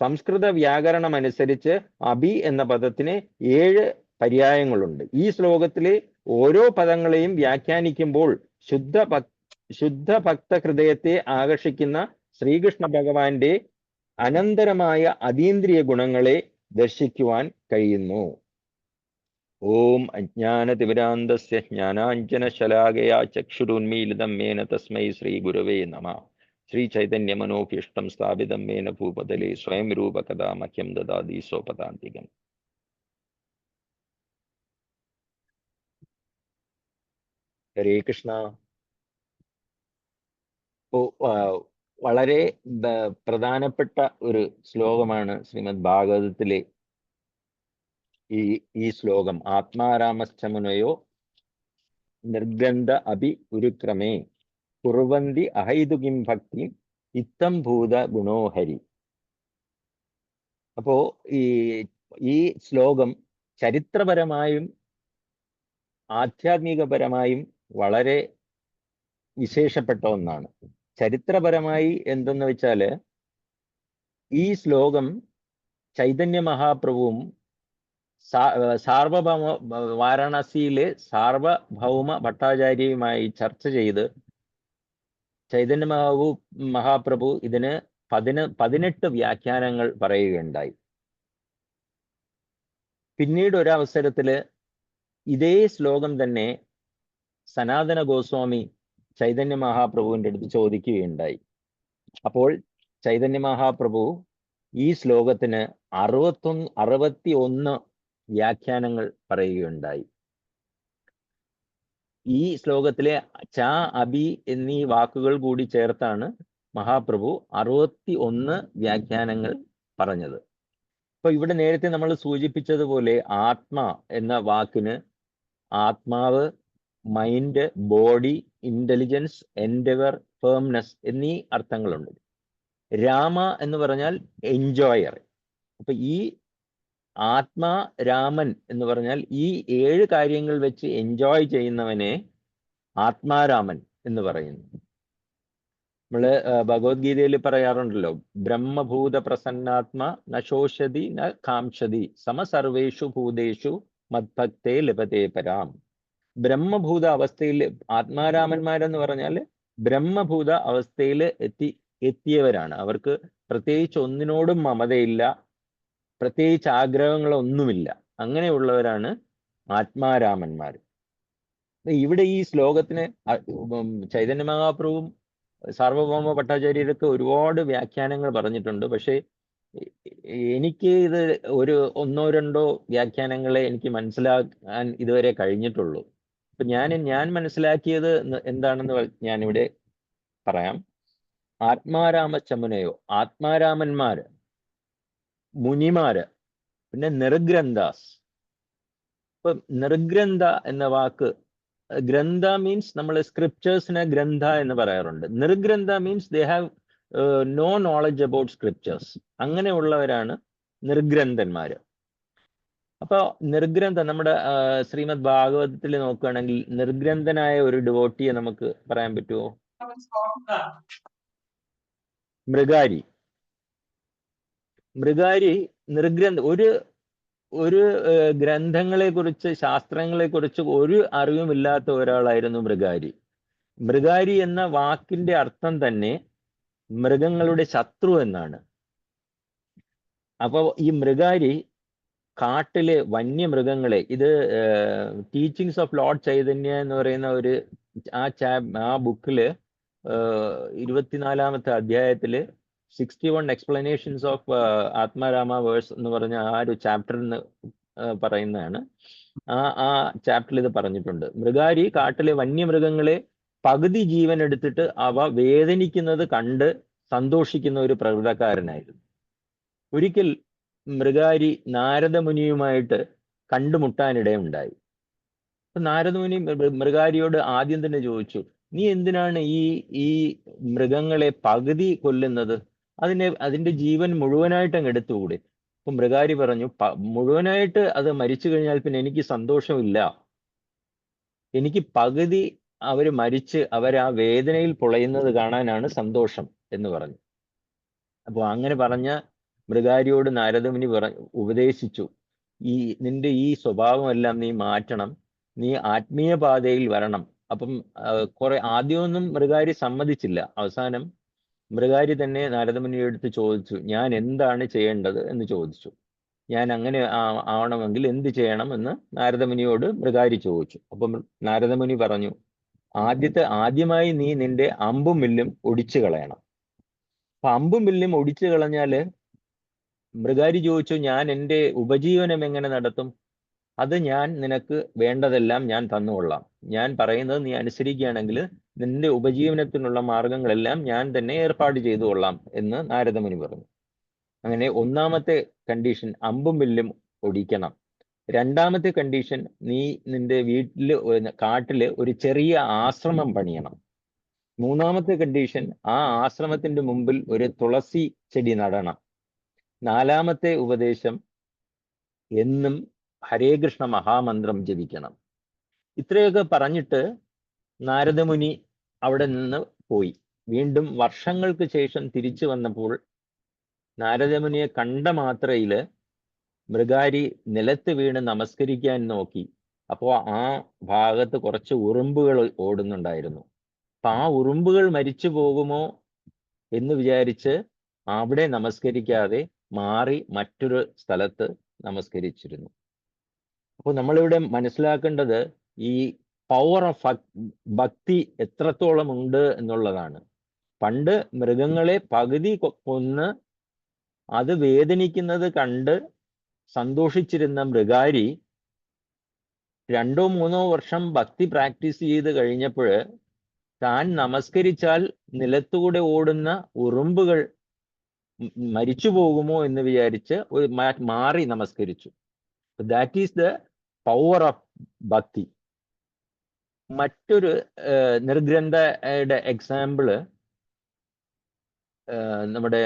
സംസ്കൃത വ്യാകരണമനുസരിച്ച് അഭി എന്ന പദത്തിന് 7 പര്യായങ്ങളുണ്ട്. ഈ ശ്ലോകത്തിലെ ഓരോ പദങ്ങളെയും വ്യാഖ്യാനിക്കുമ്പോൾ ശുദ്ധ ഭക്ത ഹൃദയത്തെ ആകർഷിക്കുന്ന ശ്രീകൃഷ്ണ ഭഗവാന്റെ അനന്തരമായ അതീന്ദ്രിയ ഗുണങ്ങളെ ദർശിക്കുവാൻ കഴിയുന്നു. ഓം അജ്ഞാനതിമിരാന്തസ്യ ജ്ഞാനാഞ്ജനശലാകയാ ചക്ഷുരുന്മീലിതം മേന തസ്മൈ ശ്രീ ഗുരവേ നമഃ. ശ്രീ ചൈതന്യമനോഭീഷ്ടം സ്ഥാപിതം മേന ഭൂപതലേ സ്വയം രൂപകഥാ മഹ്യം ദദാതി സ്വപദാന്തികം. ഹരേ കൃഷ്ണ. വളരെ പ്രധാനപ്പെട്ട ഒരു ശ്ലോകമാണ് ശ്രീമദ് ഭാഗവതത്തിലെ ഈ ശ്ലോകം. ആത്മാരാമശ്ചമുനയോ നിർഗന്ധ അഭി ഉരുക്രമേ കുർവന്തി അഹൈതുകിം ഭക്തി ഇത്തം ഭൂത ഗുണോഹരി. അപ്പോ ഈ ശ്ലോകം ചരിത്രപരമായും ആധ്യാത്മികപരമായും വളരെ വിശേഷപ്പെട്ട ഒന്നാണ്. ചരിത്രപരമായി എന്തെന്ന് വെച്ചാല് ഈ ശ്ലോകം ചൈതന്യ മഹാപ്രഭുവും വാരണാസിയിലെ സാർവഭൗമ ഭട്ടാചാര്യയുമായി ചർച്ച ചെയ്ത് ചൈതന്യ മഹാപ്രഭു ഇതിന് 18 വ്യാഖ്യാനങ്ങൾ പറയുകയുണ്ടായി. പിന്നീട് ഒരവസരത്തില് ഇതേ ശ്ലോകം തന്നെ സനാതന ഗോസ്വാമി ചൈതന്യ മഹാപ്രഭുവിൻ്റെ അടുത്ത് ചോദിക്കുകയുണ്ടായി. അപ്പോൾ ചൈതന്യ മഹാപ്രഭു ഈ ശ്ലോകത്തിന് 61 വ്യാഖ്യാനങ്ങൾ പറയുകയുണ്ടായി. ഈ ശ്ലോകത്തിലെ ച, അഭി എന്നീ വാക്കുകൾ കൂടി ചേർത്താണ് മഹാപ്രഭു 61 വ്യാഖ്യാനങ്ങൾ പറഞ്ഞത്. അപ്പൊ ഇവിടെ നേരത്തെ നമ്മൾ സൂചിപ്പിച്ചതുപോലെ ആത്മ എന്ന വാക്കിന് ആത്മാവ്, mind, body, intelligence, endeavour, firmness എന്നീ അർത്ഥങ്ങളുണ്ട്. രാമ എന്ന് പറഞ്ഞാൽ എൻജോയർ. അപ്പൊ ഈ ആത്മാ രാമൻ എന്ന് പറഞ്ഞാൽ ഈ 7 കാര്യങ്ങൾ വെച്ച് എൻജോയ് ചെയ്യുന്നവനെ ആത്മാരാമൻ എന്ന് പറയുന്നു. നമ്മള് ഭഗവത്ഗീതയിൽ പറയാറുണ്ടല്ലോ, ബ്രഹ്മഭൂത പ്രസന്നാത്മ നശോഷതി ന കാംക്ഷതി സമസർവേഷു ഭൂതേഷു മദ്ഭക്തേ ലഭതേ പരാം. ബ്രഹ്മഭൂത അവസ്ഥയിൽ ആത്മാരാമന്മാരെന്ന് പറഞ്ഞാൽ ബ്രഹ്മഭൂത അവസ്ഥയിൽ എത്തിയവരാണ്. അവർക്ക് പ്രത്യേകിച്ച് ഒന്നിനോടും മമതയില്ല, പ്രത്യേകിച്ച് ആഗ്രഹങ്ങളൊന്നുമില്ല. അങ്ങനെയുള്ളവരാണ് ആത്മാരാമന്മാർ. ഇവിടെ ഈ ശ്ലോകത്തിന് ചൈതന്യ മഹാപ്രഭുവും സാർവഭൗമ ഭട്ടാചാര്യരൊക്കെ ഒരുപാട് വ്യാഖ്യാനങ്ങൾ പറഞ്ഞിട്ടുണ്ട്. പക്ഷേ എനിക്ക് ഇത് ഒന്നോ രണ്ടോ വ്യാഖ്യാനങ്ങളെ എനിക്ക് മനസ്സിലാക്കാൻ ഇതുവരെ കഴിഞ്ഞിട്ടുള്ളൂ. അപ്പൊ ഞാൻ മനസ്സിലാക്കിയത് എന്താണെന്ന് ഞാനിവിടെ പറയാം. ആത്മാരാമച്ചമുനയോ, ആത്മാരാമന്മാര്, മുനിമാര്, പിന്നെ നിർഗ്രന്ഥാസ്. ഇപ്പൊ നിർഗ്രന്ഥ എന്ന വാക്ക്, ഗ്രന്ഥ മീൻസ് നമ്മൾ സ്ക്രിപ്റ്റേഴ്സിനെ ഗ്രന്ഥ എന്ന് പറയാറുണ്ട്. നിർഗ്രന്ഥ means they have no knowledge about scriptures. അങ്ങനെയുള്ളവരാണ് നിർഗ്രന്ഥന്മാര്. അപ്പൊ നിർഗ്രന്ഥ നമ്മുടെ ശ്രീമദ് ഭാഗവതത്തിൽ നോക്കുകയാണെങ്കിൽ നിർഗ്രന്ഥനായ ഒരു ഡിവോട്ടിയെ നമുക്ക് പറയാൻ പറ്റുമോ? മൃഗാരി. നിർഗ്രന്ഥ ഒരു ഗ്രന്ഥങ്ങളെ കുറിച്ച്, ശാസ്ത്രങ്ങളെ കുറിച്ച് ഒരു അറിവുമില്ലാത്ത ഒരാളായിരുന്നു മൃഗാരി. മൃഗാരി എന്ന വാക്കിന്റെ അർത്ഥം തന്നെ മൃഗങ്ങളുടെ ശത്രു എന്നാണ്. അപ്പൊ ഈ മൃഗാരി കാട്ടിലെ വന്യമൃഗങ്ങളെ, ഇത് ടീച്ചിങ്സ് ഓഫ് ലോർഡ് ചൈതന്യ എന്ന് പറയുന്ന ആ ബുക്കില് 24ാമത്തെ അധ്യായത്തില് 61 എക്സ്പ്ലനേഷൻസ് ഓഫ് ആത്മാരാമ വേഴ്സ് എന്ന് പറഞ്ഞ ആ ഒരു ചാപ്റ്ററിന് പറയുന്നതാണ്. ആ ചാപ്റ്ററിൽ ഇത് പറഞ്ഞിട്ടുണ്ട്. മൃഗാരി കാട്ടിലെ വന്യമൃഗങ്ങളെ പകുതി ജീവൻ എടുത്തിട്ട് അവ വേദനിക്കുന്നത് കണ്ട് സന്തോഷിക്കുന്ന ഒരു പ്രകൃതക്കാരനായിരുന്നു. ഒരിക്കൽ മൃഗാരി നാരദമുനിയുമായിട്ട് കണ്ടുമുട്ടാനിടയുണ്ടായി. നാരദമുനി മൃഗാരിയോട് ആദ്യം തന്നെ ചോദിച്ചു, നീ എന്തിനാണ് ഈ മൃഗങ്ങളെ പകുതി കൊല്ലുന്നത്? അതിന്റെ ജീവൻ മുഴുവനായിട്ട് അങ്ങ് എടുത്തുകൂടെ? അപ്പൊ മൃഗാരി പറഞ്ഞു, മുഴുവനായിട്ട് അത് മരിച്ചു കഴിഞ്ഞാൽ പിന്നെ എനിക്ക് സന്തോഷമില്ല. എനിക്ക് പകുതി അവർ മരിച്ച് ആ വേദനയിൽ പൊളയുന്നത് കാണാനാണ് സന്തോഷം എന്ന് പറഞ്ഞു. അപ്പോൾ അങ്ങനെ പറഞ്ഞ മൃഗാരിയോട് നാരദമുനി ഉപദേശിച്ചു, നിന്റെ ഈ സ്വഭാവമെല്ലാം നീ മാറ്റണം, നീ ആത്മീയ പാതയിൽ വരണം. അപ്പം ആദ്യമൊന്നും മൃഗാരി സമ്മതിച്ചില്ല. അവസാനം മൃഗാരി തന്നെ നാരദമുനിയുടെ അടുത്ത് ചോദിച്ചു, ഞാൻ എന്താണ് ചെയ്യേണ്ടത് എന്ന് ചോദിച്ചു. ഞാൻ അങ്ങനെ ആവണമെങ്കിൽ എന്ത് ചെയ്യണം എന്ന് നാരദമുനിയോട് മൃഗാരി ചോദിച്ചു. അപ്പം നാരദമുനി പറഞ്ഞു, ആദ്യമായി നീ നിന്റെ അമ്പും വില്ലും ഒടിച്ചു കളയണം. അപ്പൊ അമ്പും വില്ലും ഒടിച്ചു കളഞ്ഞാല് മൃഗാരി ചോദിച്ചു, ഞാൻ എൻ്റെ ഉപജീവനം എങ്ങനെ നടത്തും? അത് ഞാൻ നിനക്ക് വേണ്ടതെല്ലാം ഞാൻ തന്നുകൊള്ളാം. ഞാൻ പറയുന്നത് നീ അനുസരിക്കുകയാണെങ്കിൽ നിന്റെ ഉപജീവനത്തിനുള്ള മാർഗങ്ങളെല്ലാം ഞാൻ തന്നെ ഏർപ്പാട് ചെയ്തു കൊള്ളാം എന്ന് നാരദമുനി പറഞ്ഞു. അങ്ങനെ ഒന്നാമത്തെ കണ്ടീഷൻ അമ്പും വില്ലും ഒടിക്കണം. രണ്ടാമത്തെ കണ്ടീഷൻ, നീ നിന്റെ കാട്ടില് ഒരു ചെറിയ ആശ്രമം പണിയണം. മൂന്നാമത്തെ കണ്ടീഷൻ, ആ ആശ്രമത്തിന്റെ മുമ്പിൽ ഒരു തുളസി ചെടി നടണം. നാലാമത്തെ ഉപദേശം, എന്നും ഹരേ കൃഷ്ണ മഹാമന്ത്രം ജപിക്കണം. ഇത്രയൊക്കെ പറഞ്ഞിട്ട് നാരദമുനി അവിടെ നിന്ന് പോയി. വീണ്ടും വർഷങ്ങൾക്ക് ശേഷം തിരിച്ചു വന്നപ്പോൾ നാരദമുനിയെ കണ്ട മാത്രയില് മൃഗാരി നിലത്ത് വീണ് നമസ്കരിക്കാൻ നോക്കി. അപ്പോൾ ആ ഭാഗത്ത് കുറച്ച് ഉറുമ്പുകൾ ഓടുന്നുണ്ടായിരുന്നു. അപ്പൊ ആ ഉറുമ്പുകൾ മരിച്ചു പോകുമോ എന്ന് വിചാരിച്ച് അവിടെ നമസ്കരിക്കാതെ മാറി മറ്റൊരു സ്ഥലത്ത് നമസ്കരിച്ചിരുന്നു. അപ്പോൾ നമ്മളിവിടെ മനസ്സിലാക്കേണ്ടത് ഈ പവർ ഓഫ് ഭക്തി എത്രത്തോളം ഉണ്ട് എന്നുള്ളതാണ്. പണ്ട് മൃഗങ്ങളെ പകുതി കൊന്ന് അത് വേദനിക്കുന്നത് കണ്ട് സന്തോഷിച്ചിരുന്ന മൃഗാരി 2 or 3 വർഷം ഭക്തി പ്രാക്ടീസ് ചെയ്ത് കഴിഞ്ഞപ്പോൾ താൻ നമസ്കരിച്ചാൽ നിലത്തൂടെ ഓടുന്ന ഉറുമ്പുകൾ മരിച്ചു പോകുമോ എന്ന് വിചാരിച്ച് മാറി നമസ്കരിച്ചു. That is the power of ഭക്തി. മറ്റൊരു നിർഗ്രന്ഥയുടെ എക്സാമ്പിള് നമ്മുടെ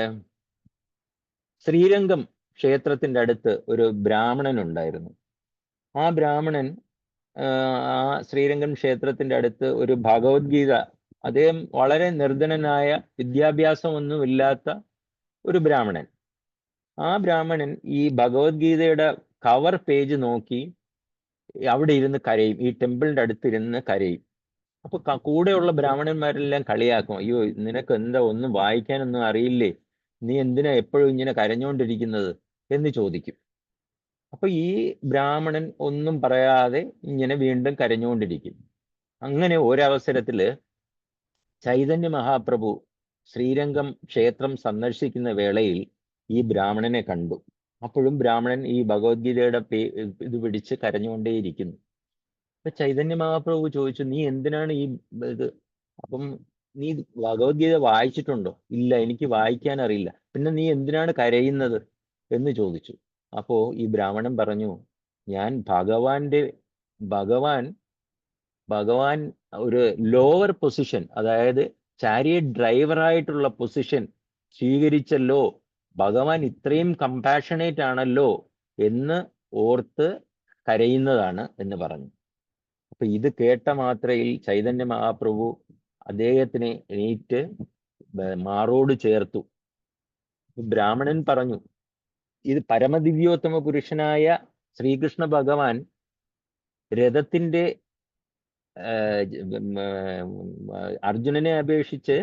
ശ്രീരംഗം ക്ഷേത്രത്തിന്റെ അടുത്ത് ഒരു ബ്രാഹ്മണൻ ഉണ്ടായിരുന്നു. ആ ബ്രാഹ്മണൻ ആ ശ്രീരംഗം ക്ഷേത്രത്തിന്റെ അടുത്ത് ഒരു ഭഗവത്ഗീത, അദ്ദേഹം വളരെ നിർധനനായ, വിദ്യാഭ്യാസമൊന്നുമില്ലാത്ത ഒരു ബ്രാഹ്മണൻ. ആ ബ്രാഹ്മണൻ ഈ ഭഗവത്ഗീതയുടെ കവർ പേജ് നോക്കി അവിടെ ഇരുന്ന് കരയും, ഈ ടെമ്പിളിന്റെ അടുത്തിരുന്ന് കരയും. അപ്പൊ കൂടെയുള്ള ബ്രാഹ്മണന്മാരെല്ലാം കളിയാക്കും, അയ്യോ നിനക്ക് എന്താ ഒന്നും വായിക്കാനൊന്നും അറിയില്ലേ, നീ എന്തിനാ എപ്പോഴും ഇങ്ങനെ കരഞ്ഞുകൊണ്ടിരിക്കുന്നത് എന്ന് ചോദിക്കും. അപ്പൊ ഈ ബ്രാഹ്മണൻ ഒന്നും പറയാതെ ഇങ്ങനെ വീണ്ടും കരഞ്ഞുകൊണ്ടിരിക്കും. അങ്ങനെ ഒരവസരത്തില് ചൈതന്യ മഹാപ്രഭു ശ്രീരംഗം ക്ഷേത്രം സന്ദർശിക്കുന്ന വേളയിൽ ഈ ബ്രാഹ്മണനെ കണ്ടു. അപ്പോഴും ബ്രാഹ്മണൻ ഈ ഭഗവത്ഗീതയുടെ ഇത് പിടിച്ച് കരഞ്ഞുകൊണ്ടേയിരിക്കുന്നു. അപ്പൊ ചൈതന്യ മഹാപ്രഭു ചോദിച്ചു, നീ എന്തിനാണ് ഈ ഇത്, അപ്പം നീ ഭഗവത്ഗീത വായിച്ചിട്ടുണ്ടോ? ഇല്ല, എനിക്ക് വായിക്കാൻ അറിയില്ല. പിന്നെ നീ എന്തിനാണ് കരയുന്നത് എന്ന് ചോദിച്ചു. അപ്പോ ഈ ബ്രാഹ്മണൻ പറഞ്ഞു, ഞാൻ ഭഗവാൻ ഒരു ലോവർ പൊസിഷൻ, അതായത് ചാരിയറ്റ് ഡ്രൈവറായിട്ടുള്ള പൊസിഷൻ സ്വീകരിച്ചല്ലോ, ഭഗവാൻ ഇത്രയും കമ്പാഷനേറ്റ് ആണല്ലോ എന്ന് ഓർത്ത് കരയുന്നതാണ് എന്ന് പറഞ്ഞു. അപ്പൊ ഇത് കേട്ട മാത്രയിൽ ചൈതന്യ മഹാപ്രഭു അദ്ദേഹത്തിനെ എണീറ്റ് മാറോട് ചേർത്തു. ബ്രാഹ്മണൻ പറഞ്ഞു, ഇത് പരമദിവ്യോത്തമ പുരുഷനായ ശ്രീകൃഷ്ണ ഭഗവാൻ രഥത്തിന്റെ അർജുനനെ അപേക്ഷിച്ച്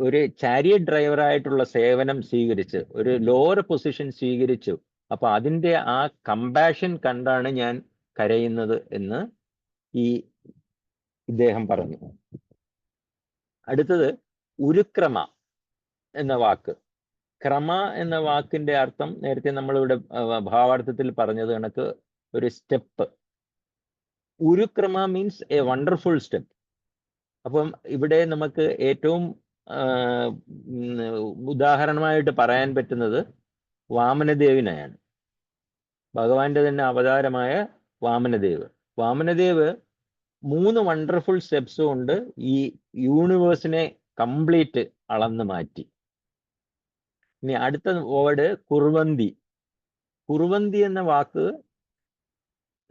ഒരു ചാരിയറ്റ് ഡ്രൈവറായിട്ടുള്ള സേവനം സ്വീകരിച്ച് ഒരു ലോവർ പൊസിഷൻ സ്വീകരിച്ചു. അപ്പൊ അതിന്റെ ആ കമ്പാഷൻ കണ്ടാണ് ഞാൻ കരയുന്നത് എന്ന് ഇദ്ദേഹം പറഞ്ഞു. അടുത്തത് ഉരുക്രമ എന്ന വാക്ക്. ക്രമ എന്ന വാക്കിന്റെ അർത്ഥം നേരത്തെ നമ്മളിവിടെ ഭാവാർത്ഥത്തിൽ പറഞ്ഞത് കണക്ക് ഒരു സ്റ്റെപ്പ്. ഉരുക്രമ മീൻസ് എ വണ്ടർഫുൾ സ്റ്റെപ്പ്. അപ്പം ഇവിടെ നമുക്ക് ഏറ്റവും ഉദാഹരണമായിട്ട് പറയാൻ പറ്റുന്നത് വാമനദേവിനെയാണ്. ഭഗവാന്റെ തന്നെ അവതാരമായ വാമനദേവ്. വാമനദേവ് 3 വണ്ടർഫുൾ സ്റ്റെപ്സ് കൊണ്ട് ഈ യൂണിവേഴ്സിനെ കംപ്ലീറ്റ് അളന്ന് മാറ്റി. ഇനി അടുത്ത വേർഡ് കുർവന്തി. കുർവന്തി എന്ന വാക്ക്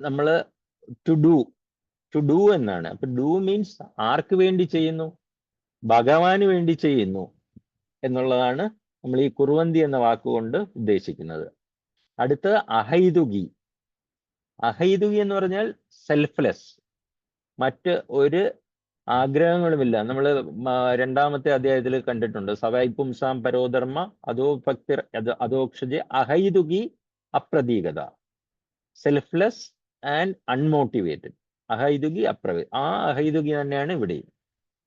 നമ്മൾ ടു ഡു എന്നാണ്. അപ്പൊ ഡു മീൻസ് ആർക്ക് വേണ്ടി ചെയ്യുന്നു? ഭഗവാന് വേണ്ടി ചെയ്യുന്നു എന്നുള്ളതാണ് നമ്മൾ ഈ കുർവന്തി എന്ന വാക്കുകൊണ്ട് ഉദ്ദേശിക്കുന്നത്. അടുത്ത അഹൈതുകി. അഹൈതുകി എന്ന് പറഞ്ഞാൽ സെൽഫ്ലെസ്, മറ്റ് ഒരു ആഗ്രഹങ്ങളുമില്ല. നമ്മൾ 2ാമത്തെ അധ്യായത്തിൽ കണ്ടിട്ടുണ്ട്, സവൈ പുംസാം പരോധർമ്മ അതോ ഭക്തി അധോക്ഷജ അഹൈതുകി അപ്രതീകത. സെൽഫ്ലെസ് ആൻഡ് അൺമോട്ടിവേറ്റഡ്, അഹൈതുകി ആ അഹൈതുകി തന്നെയാണ് ഇവിടെ.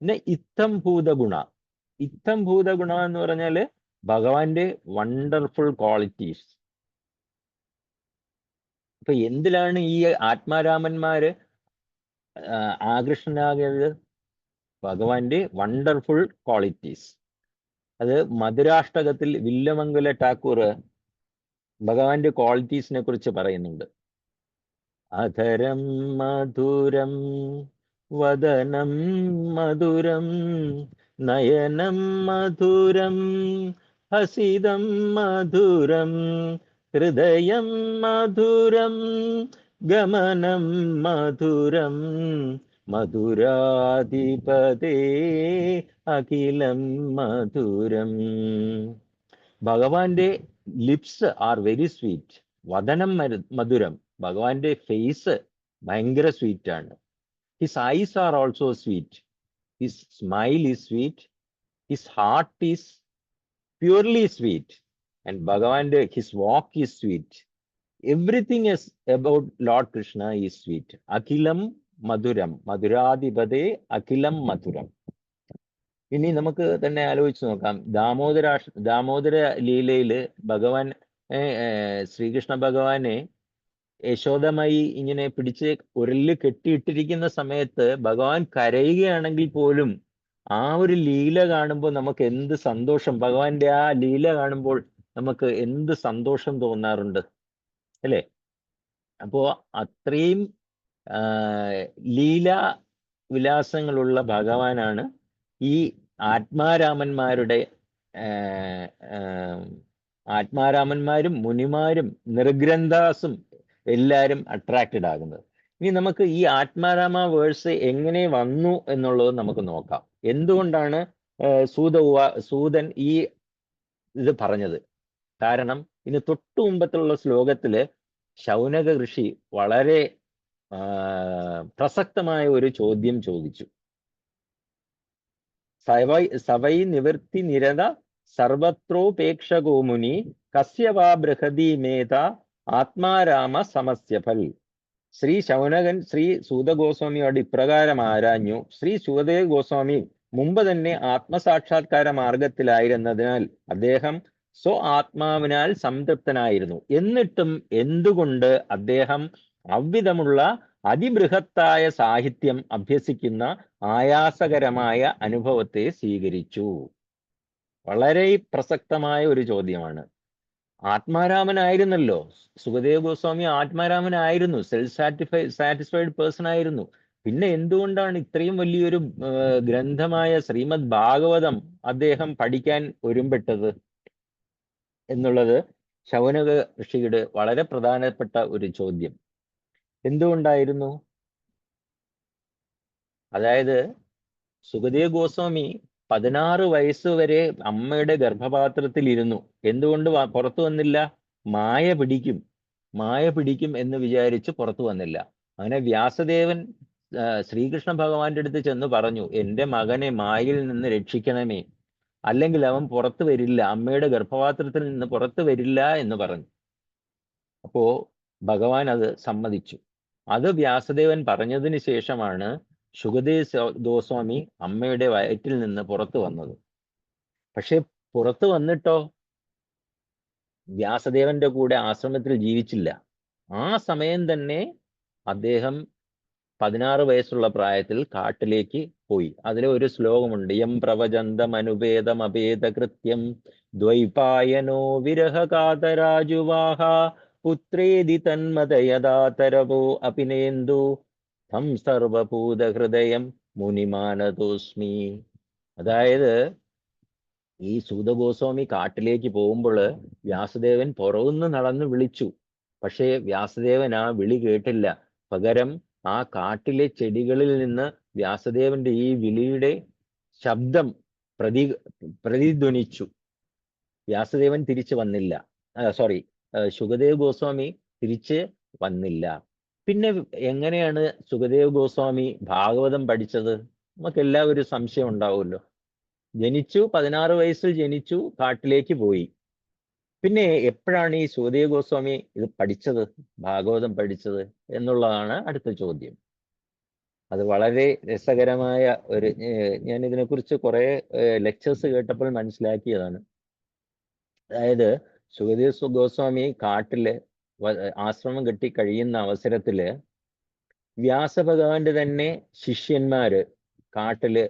പിന്നെ ഇത്തം ഭൂതഗുണ. ഇത്തം ഭൂതഗുണ എന്ന് പറഞ്ഞാൽ ഭഗവാന്റെ വണ്ടർഫുൾ ക്വാളിറ്റീസ്. അപ്പൊ എന്തിലാണ് ഈ ആത്മാരാമന്മാര് ആകൃഷ്ടനാകിയത്? ഭഗവാന്റെ വണ്ടർഫുൾ ക്വാളിറ്റീസ്. അത് മധുരാഷ്ടകത്തിൽ വില്ലമംഗല ടാക്കൂർ ഭഗവാന്റെ ക്വാളിറ്റീസിനെ കുറിച്ച് പറയുന്നുണ്ട്. അധരം മധുരം വദനം മധുരം നയനം മധുരം ഹസിതം മധുരം ഹൃദയം മധുരം ഗമനം മധുരം മധുരാധിപതേ അഖിലം മധുരം. ഭഗവാന്റെ ലിപ്സ് ആർ വെരി സ്വീറ്റ്. വദനം മധുരം, ഭഗവാന്റെ ഫേസ് ഭയങ്കര സ്വീറ്റ് ആണ്. His eyes are also sweet, his smile is sweet, his heart is purely sweet, and ഭഗവാന്റെ his walk is sweet. Everything is about Lord Krishna is sweet. അഖിലം മധുരം, മധുരാധിപതേ അഖിലം മധുരം. ഇനി നമുക്ക് തന്നെ ആലോചിച്ച് നോക്കാം, ദാമോദര ലീലയില് ഭഗവാൻ ശ്രീകൃഷ്ണ ഭഗവാനെ യശോദമായി ഇങ്ങനെ പിടിച്ച് ഉരലിൽ കെട്ടിയിട്ടിരിക്കുന്ന സമയത്ത് ഭഗവാൻ കരയുകയാണെങ്കിൽ പോലും ആ ഒരു ലീല കാണുമ്പോൾ നമുക്ക് എന്ത് സന്തോഷം, ഭഗവാന്റെ ആ ലീല കാണുമ്പോൾ നമുക്ക് എന്ത് സന്തോഷം തോന്നാറുണ്ട് അല്ലേ? അപ്പോ അത്രയും ലീല വിലാസങ്ങളുള്ള ഭഗവാനാണ് ഈ ആത്മാരാമന്മാരും മുനിമാരും നിർഗ്രന്ഥാസും എല്ലാവരും അട്രാക്റ്റഡ് ആകുന്നത്. ഇനി നമുക്ക് ഈ ആത്മാരാമ വേഴ്സ് എങ്ങനെ വന്നു എന്നുള്ളത് നമുക്ക് നോക്കാം. എന്തുകൊണ്ടാണ് സൂതൻ ഈ ഇത് പറഞ്ഞത്? കാരണം ഇനി തൊട്ടു മുമ്പത്തുള്ള ശ്ലോകത്തില് ശൗനക ഋഷി വളരെ പ്രസക്തമായ ഒരു ചോദ്യം ചോദിച്ചു. സവൈ നിവൃത്തി നിരത സർവത്രോപേക്ഷകോ മുനി കസ്യ വാ ബൃഹതി മേധ ആത്മാരാമ സമസ്യഫൽ. ശ്രീ ശൗനകൻ ശ്രീ സൂതഗോസ്വാമിയോട് ഇപ്രകാരം ആരാഞ്ഞു. ശ്രീ സൂതദേവ ഗോസ്വാമി മുമ്പ് തന്നെ ആത്മസാക്ഷാത്കാര മാർഗത്തിലായിരുന്നതിനാൽ അദ്ദേഹം ആത്മാവിനാൽ സംതൃപ്തനായിരുന്നു. എന്നിട്ടും എന്തുകൊണ്ട് അദ്ദേഹം അவ்விധമുള്ള അതിബൃഹത്തായ സാഹിത്യം അഭ്യസിക്കുന്ന ആയാസകരമായ അനുഭവത്തെ സ്വീകരിച്ചു? വളരെ പ്രസക്തമായ ഒരു ചോദ്യമാണ്. ആത്മാരാമനായിരുന്നല്ലോ സുഖദേവ് ഗോസ്വാമി, ആത്മാരാമനായിരുന്നു, സെൽഫ് സാറ്റിസ്ഫൈഡ് പേഴ്സൺ ആയിരുന്നു. പിന്നെ എന്തുകൊണ്ടാണ് ഇത്രയും വലിയൊരു ഗ്രന്ഥമായ ശ്രീമദ് ഭാഗവതം അദ്ദേഹം പഠിക്കാൻ ഒരുമ്പെട്ടത് എന്നുള്ളത് ശൗനക ഋഷിയുടെ വളരെ പ്രധാനപ്പെട്ട ഒരു ചോദ്യം. എന്തുകൊണ്ടായിരുന്നു? അതായത് സുഖദേവ് ഗോസ്വാമി 16 വയസ്സ് വരെ അമ്മയുടെ ഗർഭപാത്രത്തിൽ ഇരുന്നു. എന്തുകൊണ്ട് പുറത്തു വന്നില്ല? മായ പിടിക്കും എന്ന് വിചാരിച്ച് പുറത്തു വന്നില്ല. അങ്ങനെ വ്യാസദേവൻ ശ്രീകൃഷ്ണ ഭഗവാന്റെ അടുത്ത് ചെന്ന് പറഞ്ഞു, എൻ്റെ മകനെ മായയിൽ നിന്ന് രക്ഷിക്കണമേ, അല്ലെങ്കിൽ അവൻ പുറത്തു വരില്ല, അമ്മയുടെ ഗർഭപാത്രത്തിൽ നിന്ന് പുറത്തു വരില്ല എന്ന് പറഞ്ഞു. അപ്പോ ഭഗവാൻ അത് സമ്മതിച്ചു. അത് വ്യാസദേവൻ പറഞ്ഞതിന് ശേഷമാണ് ശുകദേവ് ഗോസ്വാമി അമ്മയുടെ വയറ്റിൽ നിന്ന് പുറത്തു വന്നത്. പക്ഷെ പുറത്തു വന്നിട്ടോ വ്യാസദേവന്റെ കൂടെ ആശ്രമത്തിൽ ജീവിച്ചില്ല. ആ സമയം തന്നെ അദ്ദേഹം 16 വയസ്സുള്ള പ്രായത്തിൽ കാട്ടിലേക്ക് പോയി. അതിലെ ഒരു ശ്ലോകമുണ്ട്, യം പ്രവചന്തമനുപേതം അഭേദകൃത്യം ദ്വൈപായനോ വിരഹകാതരാജുവാഹ പുത്രേതി തന്മതയദാതരവോ അപിനേന്ദു തം സർവഭൂതഹൃദയം മുനിമാനതോസ്മി. അതായത് ഈ സൂതഗോസ്വാമി കാട്ടിലേക്ക് പോകുമ്പോൾ വ്യാസദേവൻ പുറകുന്ന് നടന്ന് വിളിച്ചു. പക്ഷേ വ്യാസദേവൻ ആ വിളി കേട്ടില്ല. പകരം ആ കാട്ടിലെ ചെടികളിൽ നിന്ന് വ്യാസദേവന്റെ ഈ വിളിയുടെ ശബ്ദം പ്രതിധ്വനിച്ചു. വ്യാസദേവൻ തിരിച്ചു വന്നില്ല. ശുകദേവ് ഗോസ്വാമി തിരിച്ച് വന്നില്ല. പിന്നെ എങ്ങനെയാണ് സുഖദേവ് ഗോസ്വാമി ഭാഗവതം പഠിച്ചത്? നമുക്ക് എല്ലാവരും സംശയം ഉണ്ടാവുമല്ലോ. 16 വയസ്സിൽ ജനിച്ചു, കാട്ടിലേക്ക് പോയി. പിന്നെ എപ്പോഴാണ് ഈ സുഖദേവ് ഗോസ്വാമി ഇത് പഠിച്ചത്, ഭാഗവതം പഠിച്ചത് എന്നുള്ളതാണ് അടുത്ത ചോദ്യം. അത് വളരെ രസകരമായ ഒരു, ഞാൻ ഇതിനെക്കുറിച്ച് കുറെ ലെക്ചേഴ്സ് കേട്ടപ്പോൾ മനസ്സിലാക്കിയതാണ്. അതായത് സുഖദേവ് ഗോസ്വാമി കാട്ടില് ആശ്രമം കെട്ടി കഴിയുന്ന അവസരത്തില് വ്യാസഭഗവാന്റെ തന്നെ ശിഷ്യന്മാര് കാട്ടില്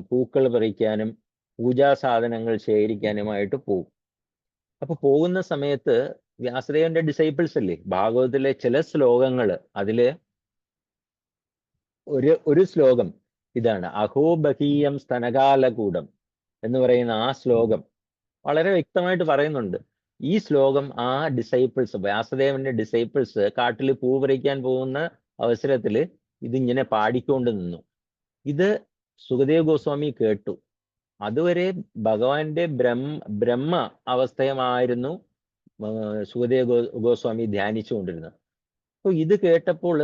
പൂക്കൾ പറിക്കാനും പൂജാസാധനങ്ങൾ ശേഖരിക്കാനുമായിട്ട് പോകും. അപ്പൊ പോകുന്ന സമയത്ത് വ്യാസദേവന്റെ ഡിസൈപ്പിൾസ് അല്ലേ, ഭാഗവതത്തിലെ ചില ശ്ലോകങ്ങൾ, അതില് ഒരു ശ്ലോകം ഇതാണ്, അഹോബഹീയം സ്തനകാലകൂടം എന്ന് പറയുന്ന ആ ശ്ലോകം വളരെ വ്യക്തമായിട്ട് പറയുന്നുണ്ട്. ഈ ശ്ലോകം ആ ഡിസൈപ്പിൾസ്, വ്യാസദേവന്റെ ഡിസൈപ്പിൾസ് കാട്ടിൽ പൂ പറിക്കാൻ പോകുന്ന അവസരത്തിൽ ഇതിങ്ങനെ പാടിക്കൊണ്ട് നിന്നു. ഇത് സുഖദേവ് ഗോസ്വാമി കേട്ടു. അതുവരെ ഭഗവാന്റെ ബ്രഹ്മ അവസ്ഥയമായിരുന്നു സുഖദേവ് ഗോസ്വാമി ധ്യാനിച്ചുകൊണ്ടിരുന്നത്. അപ്പൊ ഇത് കേട്ടപ്പോൾ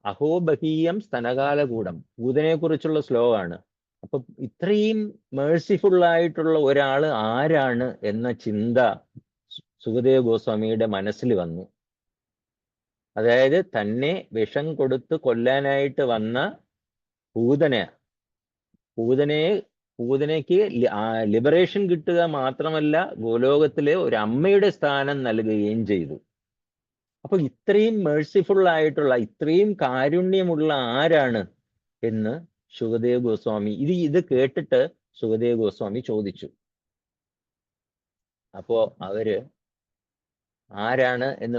അഹോബഹീയം സ്തനകാലകൂടം, ഭൂതനെ കുറിച്ചുള്ള ശ്ലോകമാണ്. അപ്പൊ ഇത്രയും മേഴ്സിഫുൾ ആയിട്ടുള്ള ഒരാൾ ആരാണ് എന്ന ചിന്ത സുഖദേവ് ഗോസ്വാമിയുടെ മനസ്സിൽ വന്നു. അതായത് തന്നെ വിഷം കൊടുത്ത് കൊല്ലാനായിട്ട് വന്ന പൂതനയ്ക്ക് ലിബറേഷൻ കിട്ടുക മാത്രമല്ല, ഗോലോകത്തിലെ ഒരു അമ്മയുടെ സ്ഥാനം നൽകുകയും ചെയ്തു. അപ്പൊ ഇത്രയും മേഴ്സിഫുൾ ആയിട്ടുള്ള, ഇത്രയും കാരുണ്യമുള്ള ആരാണ് എന്ന് സുഖദേവ് ഗോസ്വാമി ഇത് കേട്ടിട്ട് സുഖദേവ് ഗോസ്വാമി ചോദിച്ചു. അപ്പോ അവര് ആരാണ് എന്ന്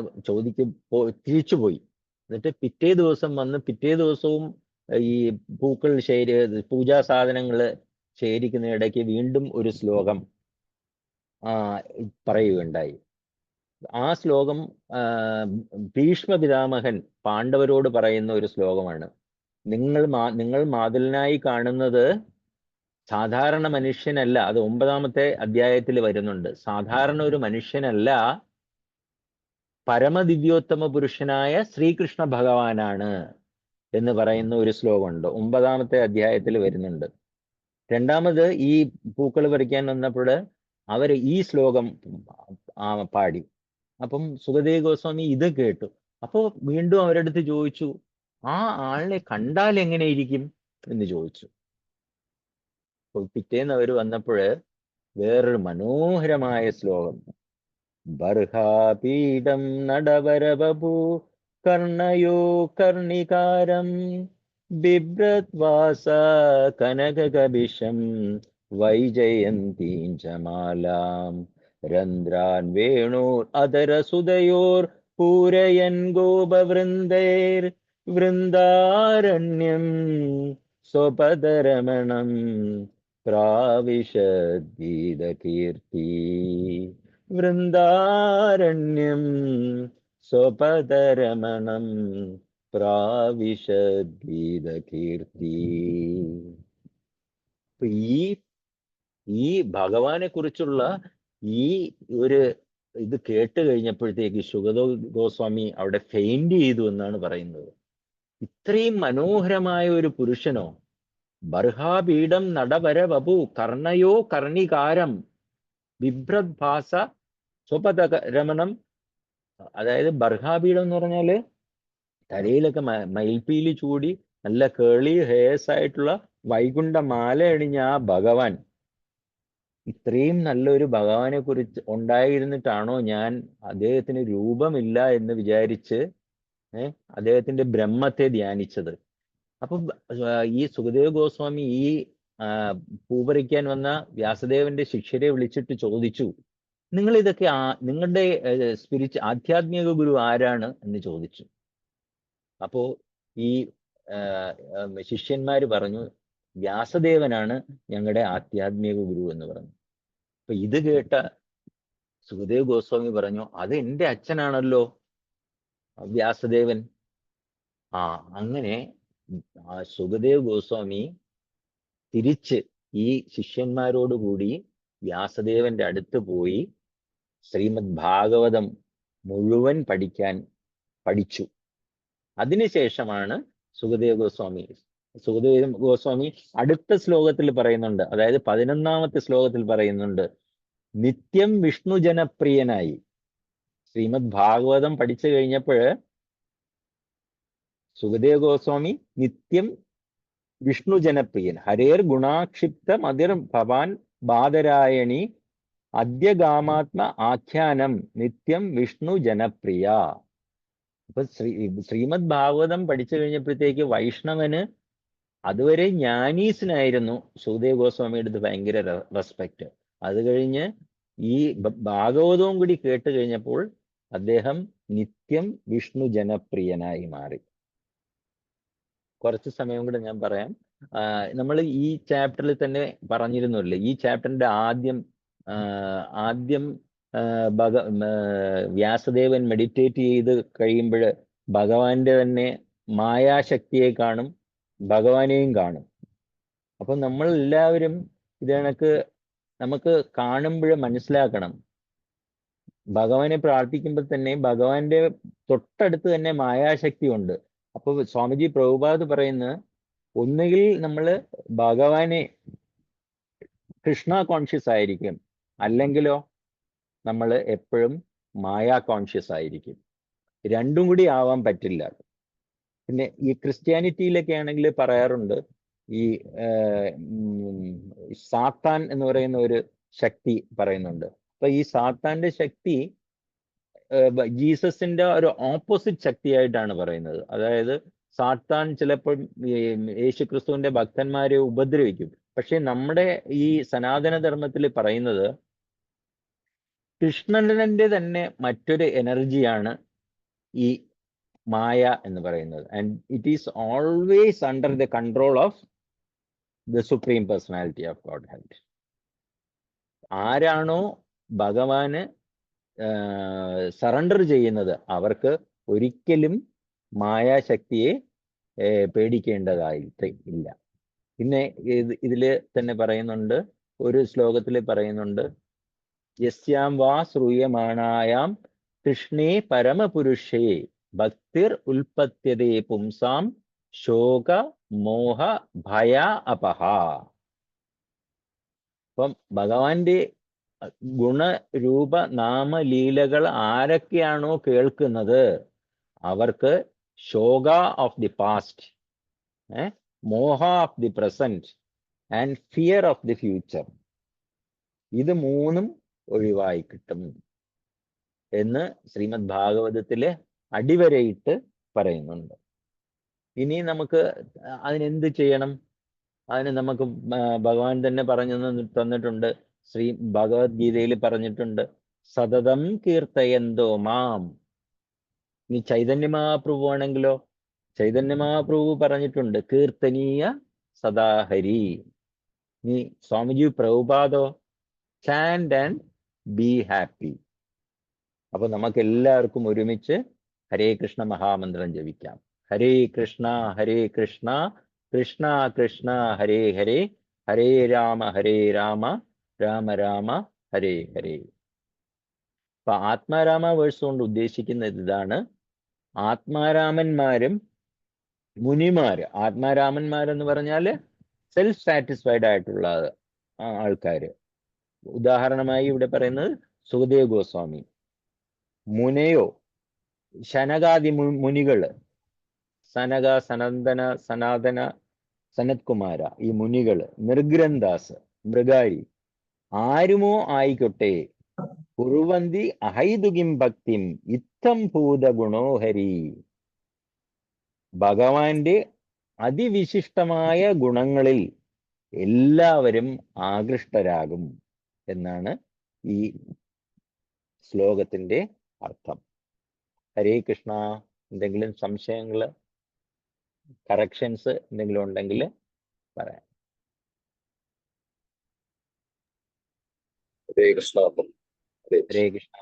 തിരിച്ചുപോയി. എന്നിട്ട് പിറ്റേ ദിവസം വന്ന് പിറ്റേ ദിവസവും ഈ പൂക്കൾ പൂജാ സാധനങ്ങൾ ശേഖരിക്കുന്ന ഇടയ്ക്ക് വീണ്ടും ഒരു ശ്ലോകം പറയുകയുണ്ടായി. ആ ശ്ലോകം ഭീഷ്മ പിതാമഹൻ പാണ്ഡവരോട് പറയുന്ന ഒരു ശ്ലോകമാണ്. നിങ്ങൾ മാതുലനായി കാണുന്നത് സാധാരണ മനുഷ്യനല്ല. അത് 9ാമത്തെ അധ്യായത്തിൽ വരുന്നുണ്ട്. സാധാരണ ഒരു മനുഷ്യനല്ല, പരമദിവ്യോത്തമ പുരുഷനായ ശ്രീകൃഷ്ണ ഭഗവാനാണ് എന്ന് പറയുന്ന ഒരു ശ്ലോകമുണ്ട്. 9ാമത്തെ അധ്യായത്തിൽ വരുന്നുണ്ട്. രണ്ടാമത് ഈ പൂക്കൾ പറിക്കാൻ വന്നപ്പോൾ അവർ ഈ ശ്ലോകം പാടി. അപ്പം സുഖദേവ ഗോസ്വാമി ഇത് കേട്ടു. അപ്പോൾ വീണ്ടും അവരടുത്ത് ചോദിച്ചു, ആ ആളിനെ കണ്ടാൽ എങ്ങനെ ഇരിക്കും എന്ന് ചോദിച്ചു. അപ്പോൾ പിറ്റേന്ന് അവർ വന്നപ്പോൾ വേറൊരു മനോഹരമായ ശ്ലോകം, ബർഹാപീഠം നടവരവപു കർണയോ കർണികാരം ബിഭ്രത്വാസ കനകകബിഷം വൈജയന്തീം ച മാലാം രന്ധ്രാൻ വേണോർ അധരസുതയോർ പൂരയൻ ഗോപവൃന്ദൈർ വൃന്ദാരണ്യം സ്വപദരമണം പ്രാവിശദ്ഗീതകീർത്തി വൃന്ദാരണ്യം സ്വപദരമണം പ്രാവിശദ്ഗീതകീർത്തി. ഈ ഭഗവാനെ കുറിച്ചുള്ള ഈ ഒരു ഇത് കേട്ട് കഴിഞ്ഞപ്പോഴത്തേക്ക് സുഖദേവ് ഗോസ്വാമി അവിടെ ഫെയിന്റ് ചെയ്തു എന്നാണ് പറയുന്നത്. ഇത്രയും മനോഹരമായ ഒരു പുരുഷനോ, ബർഹാപീഠം നടവര വപു കർണയോ കർണികാരം ബിഭ്രദ്ഭാസ സ്വപദരമണം. അതായത് ബർഹാപീഠം എന്ന് പറഞ്ഞാല് തലയിലൊക്കെ മയിൽപ്പീലി ചൂടി നല്ല കേളി ഹെയർസ് ആയിട്ടുള്ള വൈകുണ്ഠ മാല അണിഞ്ഞ ആ ഭഗവാൻ, ഇത്രയും നല്ലൊരു ഭഗവാനെ കുറിച്ച് ഉണ്ടായിരുന്നിട്ടാണോ ഞാൻ അദ്ദേഹത്തിന് രൂപമില്ല എന്ന് വിചാരിച്ച് അദ്ദേഹത്തിന്റെ ബ്രഹ്മത്തെ ധ്യാനിച്ചത്? അപ്പം ഈ സുഖദേവ് ഗോസ്വാമി ഈ പൂപറിക്കാൻ വന്ന വ്യാസദേവന്റെ ശിഷ്യരെ വിളിച്ചിട്ട് ചോദിച്ചു, നിങ്ങൾ ഇതൊക്കെ നിങ്ങളുടെ ആധ്യാത്മിക ഗുരു ആരാണ് എന്ന് ചോദിച്ചു. അപ്പോ ഈ ശിഷ്യന്മാര് പറഞ്ഞു, വ്യാസദേവനാണ് ഞങ്ങളുടെ ആധ്യാത്മിക ഗുരു എന്ന് പറഞ്ഞു. അപ്പൊ ഇത് കേട്ട സുഖദേവ് ഗോസ്വാമി പറഞ്ഞു, അത് എൻ്റെ അച്ഛനാണല്ലോ വ്യാസദേവൻ. അങ്ങനെ സുഖദേവ് ഗോസ്വാമി തിരിച്ച് ഈ ശിഷ്യന്മാരോടുകൂടി വ്യാസദേവന്റെ അടുത്ത് പോയി ശ്രീമദ് ഭാഗവതം മുഴുവൻ പഠിച്ചു. അതിനുശേഷമാണ് സുഖദേവ് ഗോസ്വാമി അടുത്ത ശ്ലോകത്തിൽ പറയുന്നുണ്ട്, അതായത് 11ാമത്തെ ശ്ലോകത്തിൽ പറയുന്നുണ്ട്, നിത്യം വിഷ്ണു ജനപ്രിയനായി. ശ്രീമദ് ഭാഗവതം പഠിച്ചു കഴിഞ്ഞപ്പോൾ സുഖദേവ് ഗോസ്വാമി നിത്യം വിഷ്ണു ജനപ്രിയൻ. ഹരേർ ഗുണാക്ഷിപ്ത മതിർ ഭവാൻ ബാദരായണി അദ്യഗാമാത്മ ആഖ്യാനം നിത്യം വിഷ്ണു ജനപ്രിയ. അപ്പൊ ശ്രീമദ് ഭാഗവതം പഠിച്ചു കഴിഞ്ഞപ്പോഴത്തേക്ക് വൈഷ്ണവന്, അതുവരെ ജ്ഞാനീസിനായിരുന്നു സുഖദേവ് ഗോസ്വാമിയുടെ അടുത്ത് ഭയങ്കര റെസ്പെക്ട്. അത് കഴിഞ്ഞ് ഈ ഭാഗവതവും കൂടി കേട്ട് കഴിഞ്ഞപ്പോൾ അദ്ദേഹം നിത്യം വിഷ്ണു ജനപ്രിയനായി മാറി. കുറച്ച് സമയം കൂടെ ഞാൻ പറയാം. നമ്മൾ ഈ ചാപ്റ്ററിൽ തന്നെ പറഞ്ഞിരുന്നല്ലേ, ഈ ചാപ്റ്ററിന്റെ ആദ്യം വ്യാസദേവൻ മെഡിറ്റേറ്റ് ചെയ്ത് കഴിയുമ്പോൾ ഭഗവാന്റെ തന്നെ മായാശക്തിയെ കാണും, ഭഗവാനെയും കാണും. അപ്പൊ നമ്മൾ എല്ലാവരും ഇത് കണക്ക് നമുക്ക് കാണുമ്പോൾ മനസ്സിലാക്കണം, ഭഗവാനെ പ്രാർത്ഥിക്കുമ്പോൾ തന്നെ ഭഗവാന്റെ തൊട്ടടുത്ത് തന്നെ മായാശക്തി ഉണ്ട്. അപ്പൊ സ്വാമിജി പ്രഭുപാദ് പറയുന്ന, ഒന്നുകിൽ നമ്മൾ ഭഗവാനെ കൃഷ്ണ കോൺഷ്യസ് ആയിരിക്കും, അല്ലെങ്കിലോ നമ്മൾ എപ്പോഴും മായാ കോൺഷ്യസ് ആയിരിക്കും. രണ്ടും കൂടി ആവാൻ പറ്റില്ല. പിന്നെ ഈ ക്രിസ്ത്യാനിറ്റിയിലൊക്കെ ആണെങ്കിൽ പറയാറുണ്ട്, ഈ സാത്താൻ എന്ന് പറയുന്ന ഒരു ശക്തി പറയുന്നുണ്ട്. അപ്പൊ ഈ സാത്താന്റെ ശക്തി ജീസസിന്റെ ഒരു ഓപ്പോസിറ്റ് ശക്തിയായിട്ടാണ് പറയുന്നത്. അതായത് സാത്താൻ ചിലപ്പോൾ യേശുക്രിസ്തുവിന്റെ ഭക്തന്മാരെ ഉപദ്രവിക്കും. പക്ഷെ നമ്മുടെ ഈ സനാതന ധർമ്മത്തിൽ പറയുന്നത് കൃഷ്ണന്റെ തന്നെ മറ്റൊരു എനർജിയാണ് ഈ മായ എന്ന് പറയുന്നത്. And it is always under the control of the supreme personality of God head. ആരാണോ ഭഗവാന് സറണ്ടർ ചെയ്യുന്നത് അവർക്ക് ഒരിക്കലും മായാശക്തിയെ പേടിക്കേണ്ടതായിട്ട് ഇല്ല. പിന്നെ ഇതില് തന്നെ പറയുന്നുണ്ട്, ഒരു ശ്ലോകത്തിൽ പറയുന്നുണ്ട്, യസ്യാം വാ ശ്രൂയമാണായാം കൃഷ്ണേ പരമപുരുഷേ ഭക്തിർ ഉൽപത്യതേ പുംസാം ശോക മോഹ ഭയ അപഹ. അപ്പം ഭഗവാന്റെ ഗുണരൂപ നാമലീലകൾ ആരൊക്കെയാണോ കേൾക്കുന്നത് അവർക്ക് ശോക ഓഫ് ദി പാസ്റ്റ്, മോഹ of the present and fear of the future, ഇത് മൂന്നും ഒഴിവായി കിട്ടും എന്ന് ശ്രീമദ് ഭാഗവതത്തില് അടിവരയിട്ട് പറയുന്നുണ്ട്. ഇനി നമുക്ക് അതിനെന്ത് ചെയ്യണം? അതിന് നമുക്ക് ഭഗവാൻ തന്നെ പറഞ്ഞു തന്നിട്ടുണ്ട്. ശ്രീ ഭഗവത്ഗീതയിൽ പറഞ്ഞിട്ടുണ്ട്, സതതം കീർത്തയന്തോ മാം. ഇനി ചൈതന്യ മഹാപ്രഭു ആണെങ്കിലോ, ചൈതന്യ മഹാപ്രഭു പറഞ്ഞിട്ടുണ്ട്, കീർത്തനീയ സദാഹരി. ഇനി സ്വാമിജി പ്രഭുപാദോ, ചാൻഡ് ആൻഡ് ബി ഹാപ്പി. അപ്പൊ നമുക്ക് എല്ലാവർക്കും ഒരുമിച്ച് ഹരേ കൃഷ്ണ മഹാമന്ത്രം ജപിക്കാം. ഹരേ കൃഷ്ണ കൃഷ്ണ കൃഷ്ണ ഹരേ ഹരേ, ഹരേ രാമ രാമ രാമ ഹരേ ഹരേ. അപ്പൊ ആത്മാരാമ വേഴ്സ് കൊണ്ട് ഉദ്ദേശിക്കുന്നത് ഇതാണ്. ആത്മാരാമന്മാരും മുനിമാര്, ആത്മാരാമന്മാരെന്ന് പറഞ്ഞാല് സെൽഫ് സാറ്റിസ്ഫൈഡ് ആയിട്ടുള്ള ആൾക്കാര്. ഉദാഹരണമായി ഇവിടെ പറയുന്നത് സുഖദേവ് ഗോസ്വാമി. മുനയോ, ശനകാദി മുനികള്, സനക, സനന്ദന, സനാതന, സനത് കുമാര, ഈ മുനികള്, നിർഗ്രന്ഥാസ്, മൃഗാരി, ആരുമോ ആയിക്കോട്ടെ, കുറുവന്തി അഹൈതുകിം ഭക്തിം ഇത്തം ഭൂത ഗുണോഹരി. ഭഗവാന്റെ അതിവിശിഷ്ടമായ ഗുണങ്ങളിൽ എല്ലാവരും ആകൃഷ്ടരാകും എന്നാണ് ഈ ശ്ലോകത്തിന്റെ അർത്ഥം. ഹരേ കൃഷ്ണ. എന്തെങ്കിലും സംശയങ്ങള്, കറക്ഷൻസ് എന്തെങ്കിലും ഉണ്ടെങ്കിൽ പറയാം. ഹരേ കൃഷ്ണ. ഹരേ കൃഷ്ണ.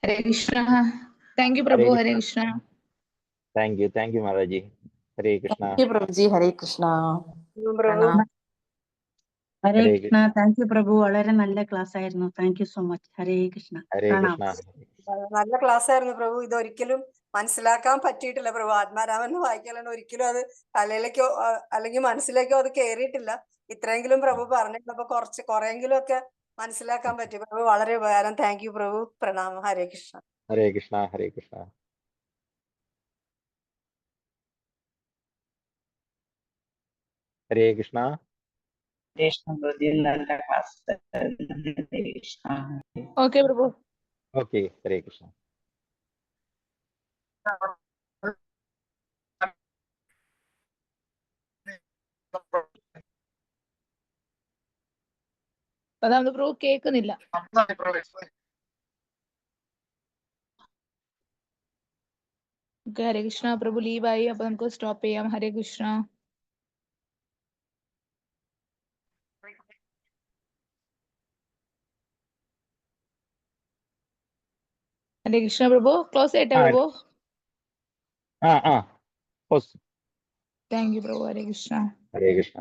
ഹരേ കൃഷ്ണ. താങ്ക് യു പ്രഭു. ഹരേ കൃഷ്ണ. താങ്ക് യു മാതാജി. ഹരേ കൃഷ്ണ. പ്രഭുജി. ഹരേ കൃഷ്ണ. ഹരേ കൃഷ്ണ. താങ്ക് യു പ്രഭു. വളരെ നല്ല ക്ലാസ് ആയിരുന്നു. Thank you so much. Hare Krishna. Hare Krishna. നല്ല ക്ലാസ് ആയിരുന്നു പ്രഭു. ഇതൊരിക്കലും മനസ്സിലാക്കാൻ പറ്റിയിട്ടില്ല പ്രഭു. ആത്മാരാമൻ വായിക്കാനാണ്, ഒരിക്കലും അത് തലയിലേക്കോ അല്ലെങ്കിൽ മനസ്സിലേക്കോ അത് കയറിയിട്ടില്ല. ഇത്രയെങ്കിലും പ്രഭു പറഞ്ഞിട്ടപ്പോ കുറെയെങ്കിലും ഒക്കെ മനസ്സിലാക്കാൻ പറ്റി പ്രഭു. വളരെ ഉപകാരം. താങ്ക് യു പ്രഭു. പ്രണാമം. ഹരേ കൃഷ്ണ. ഹരേ കൃഷ്ണ. ഹരേ കൃഷ്ണ. ഹരേ കൃഷ്ണ. ഓക്കെ പ്രഭു. ഓക്കെ. ഹരേ കൃഷ്ണ. അതാണ് പ്രഭു, കേൾക്കുന്നില്ല. ഓക്കെ. ഹരേ കൃഷ്ണ. പ്രഭു ലീവായി, അപ്പൊ നമുക്ക് സ്റ്റോപ്പ് ചെയ്യാം. ഹരേ കൃഷ്ണ. ഹരേ കൃഷ്ണ പ്രഭു. ക്ലോസ് ചെയ്യട്ടെ പ്രഭു? താങ്ക് യു പ്രഭു. ഹരേ കൃഷ്ണ. ഹരേ കൃഷ്ണ.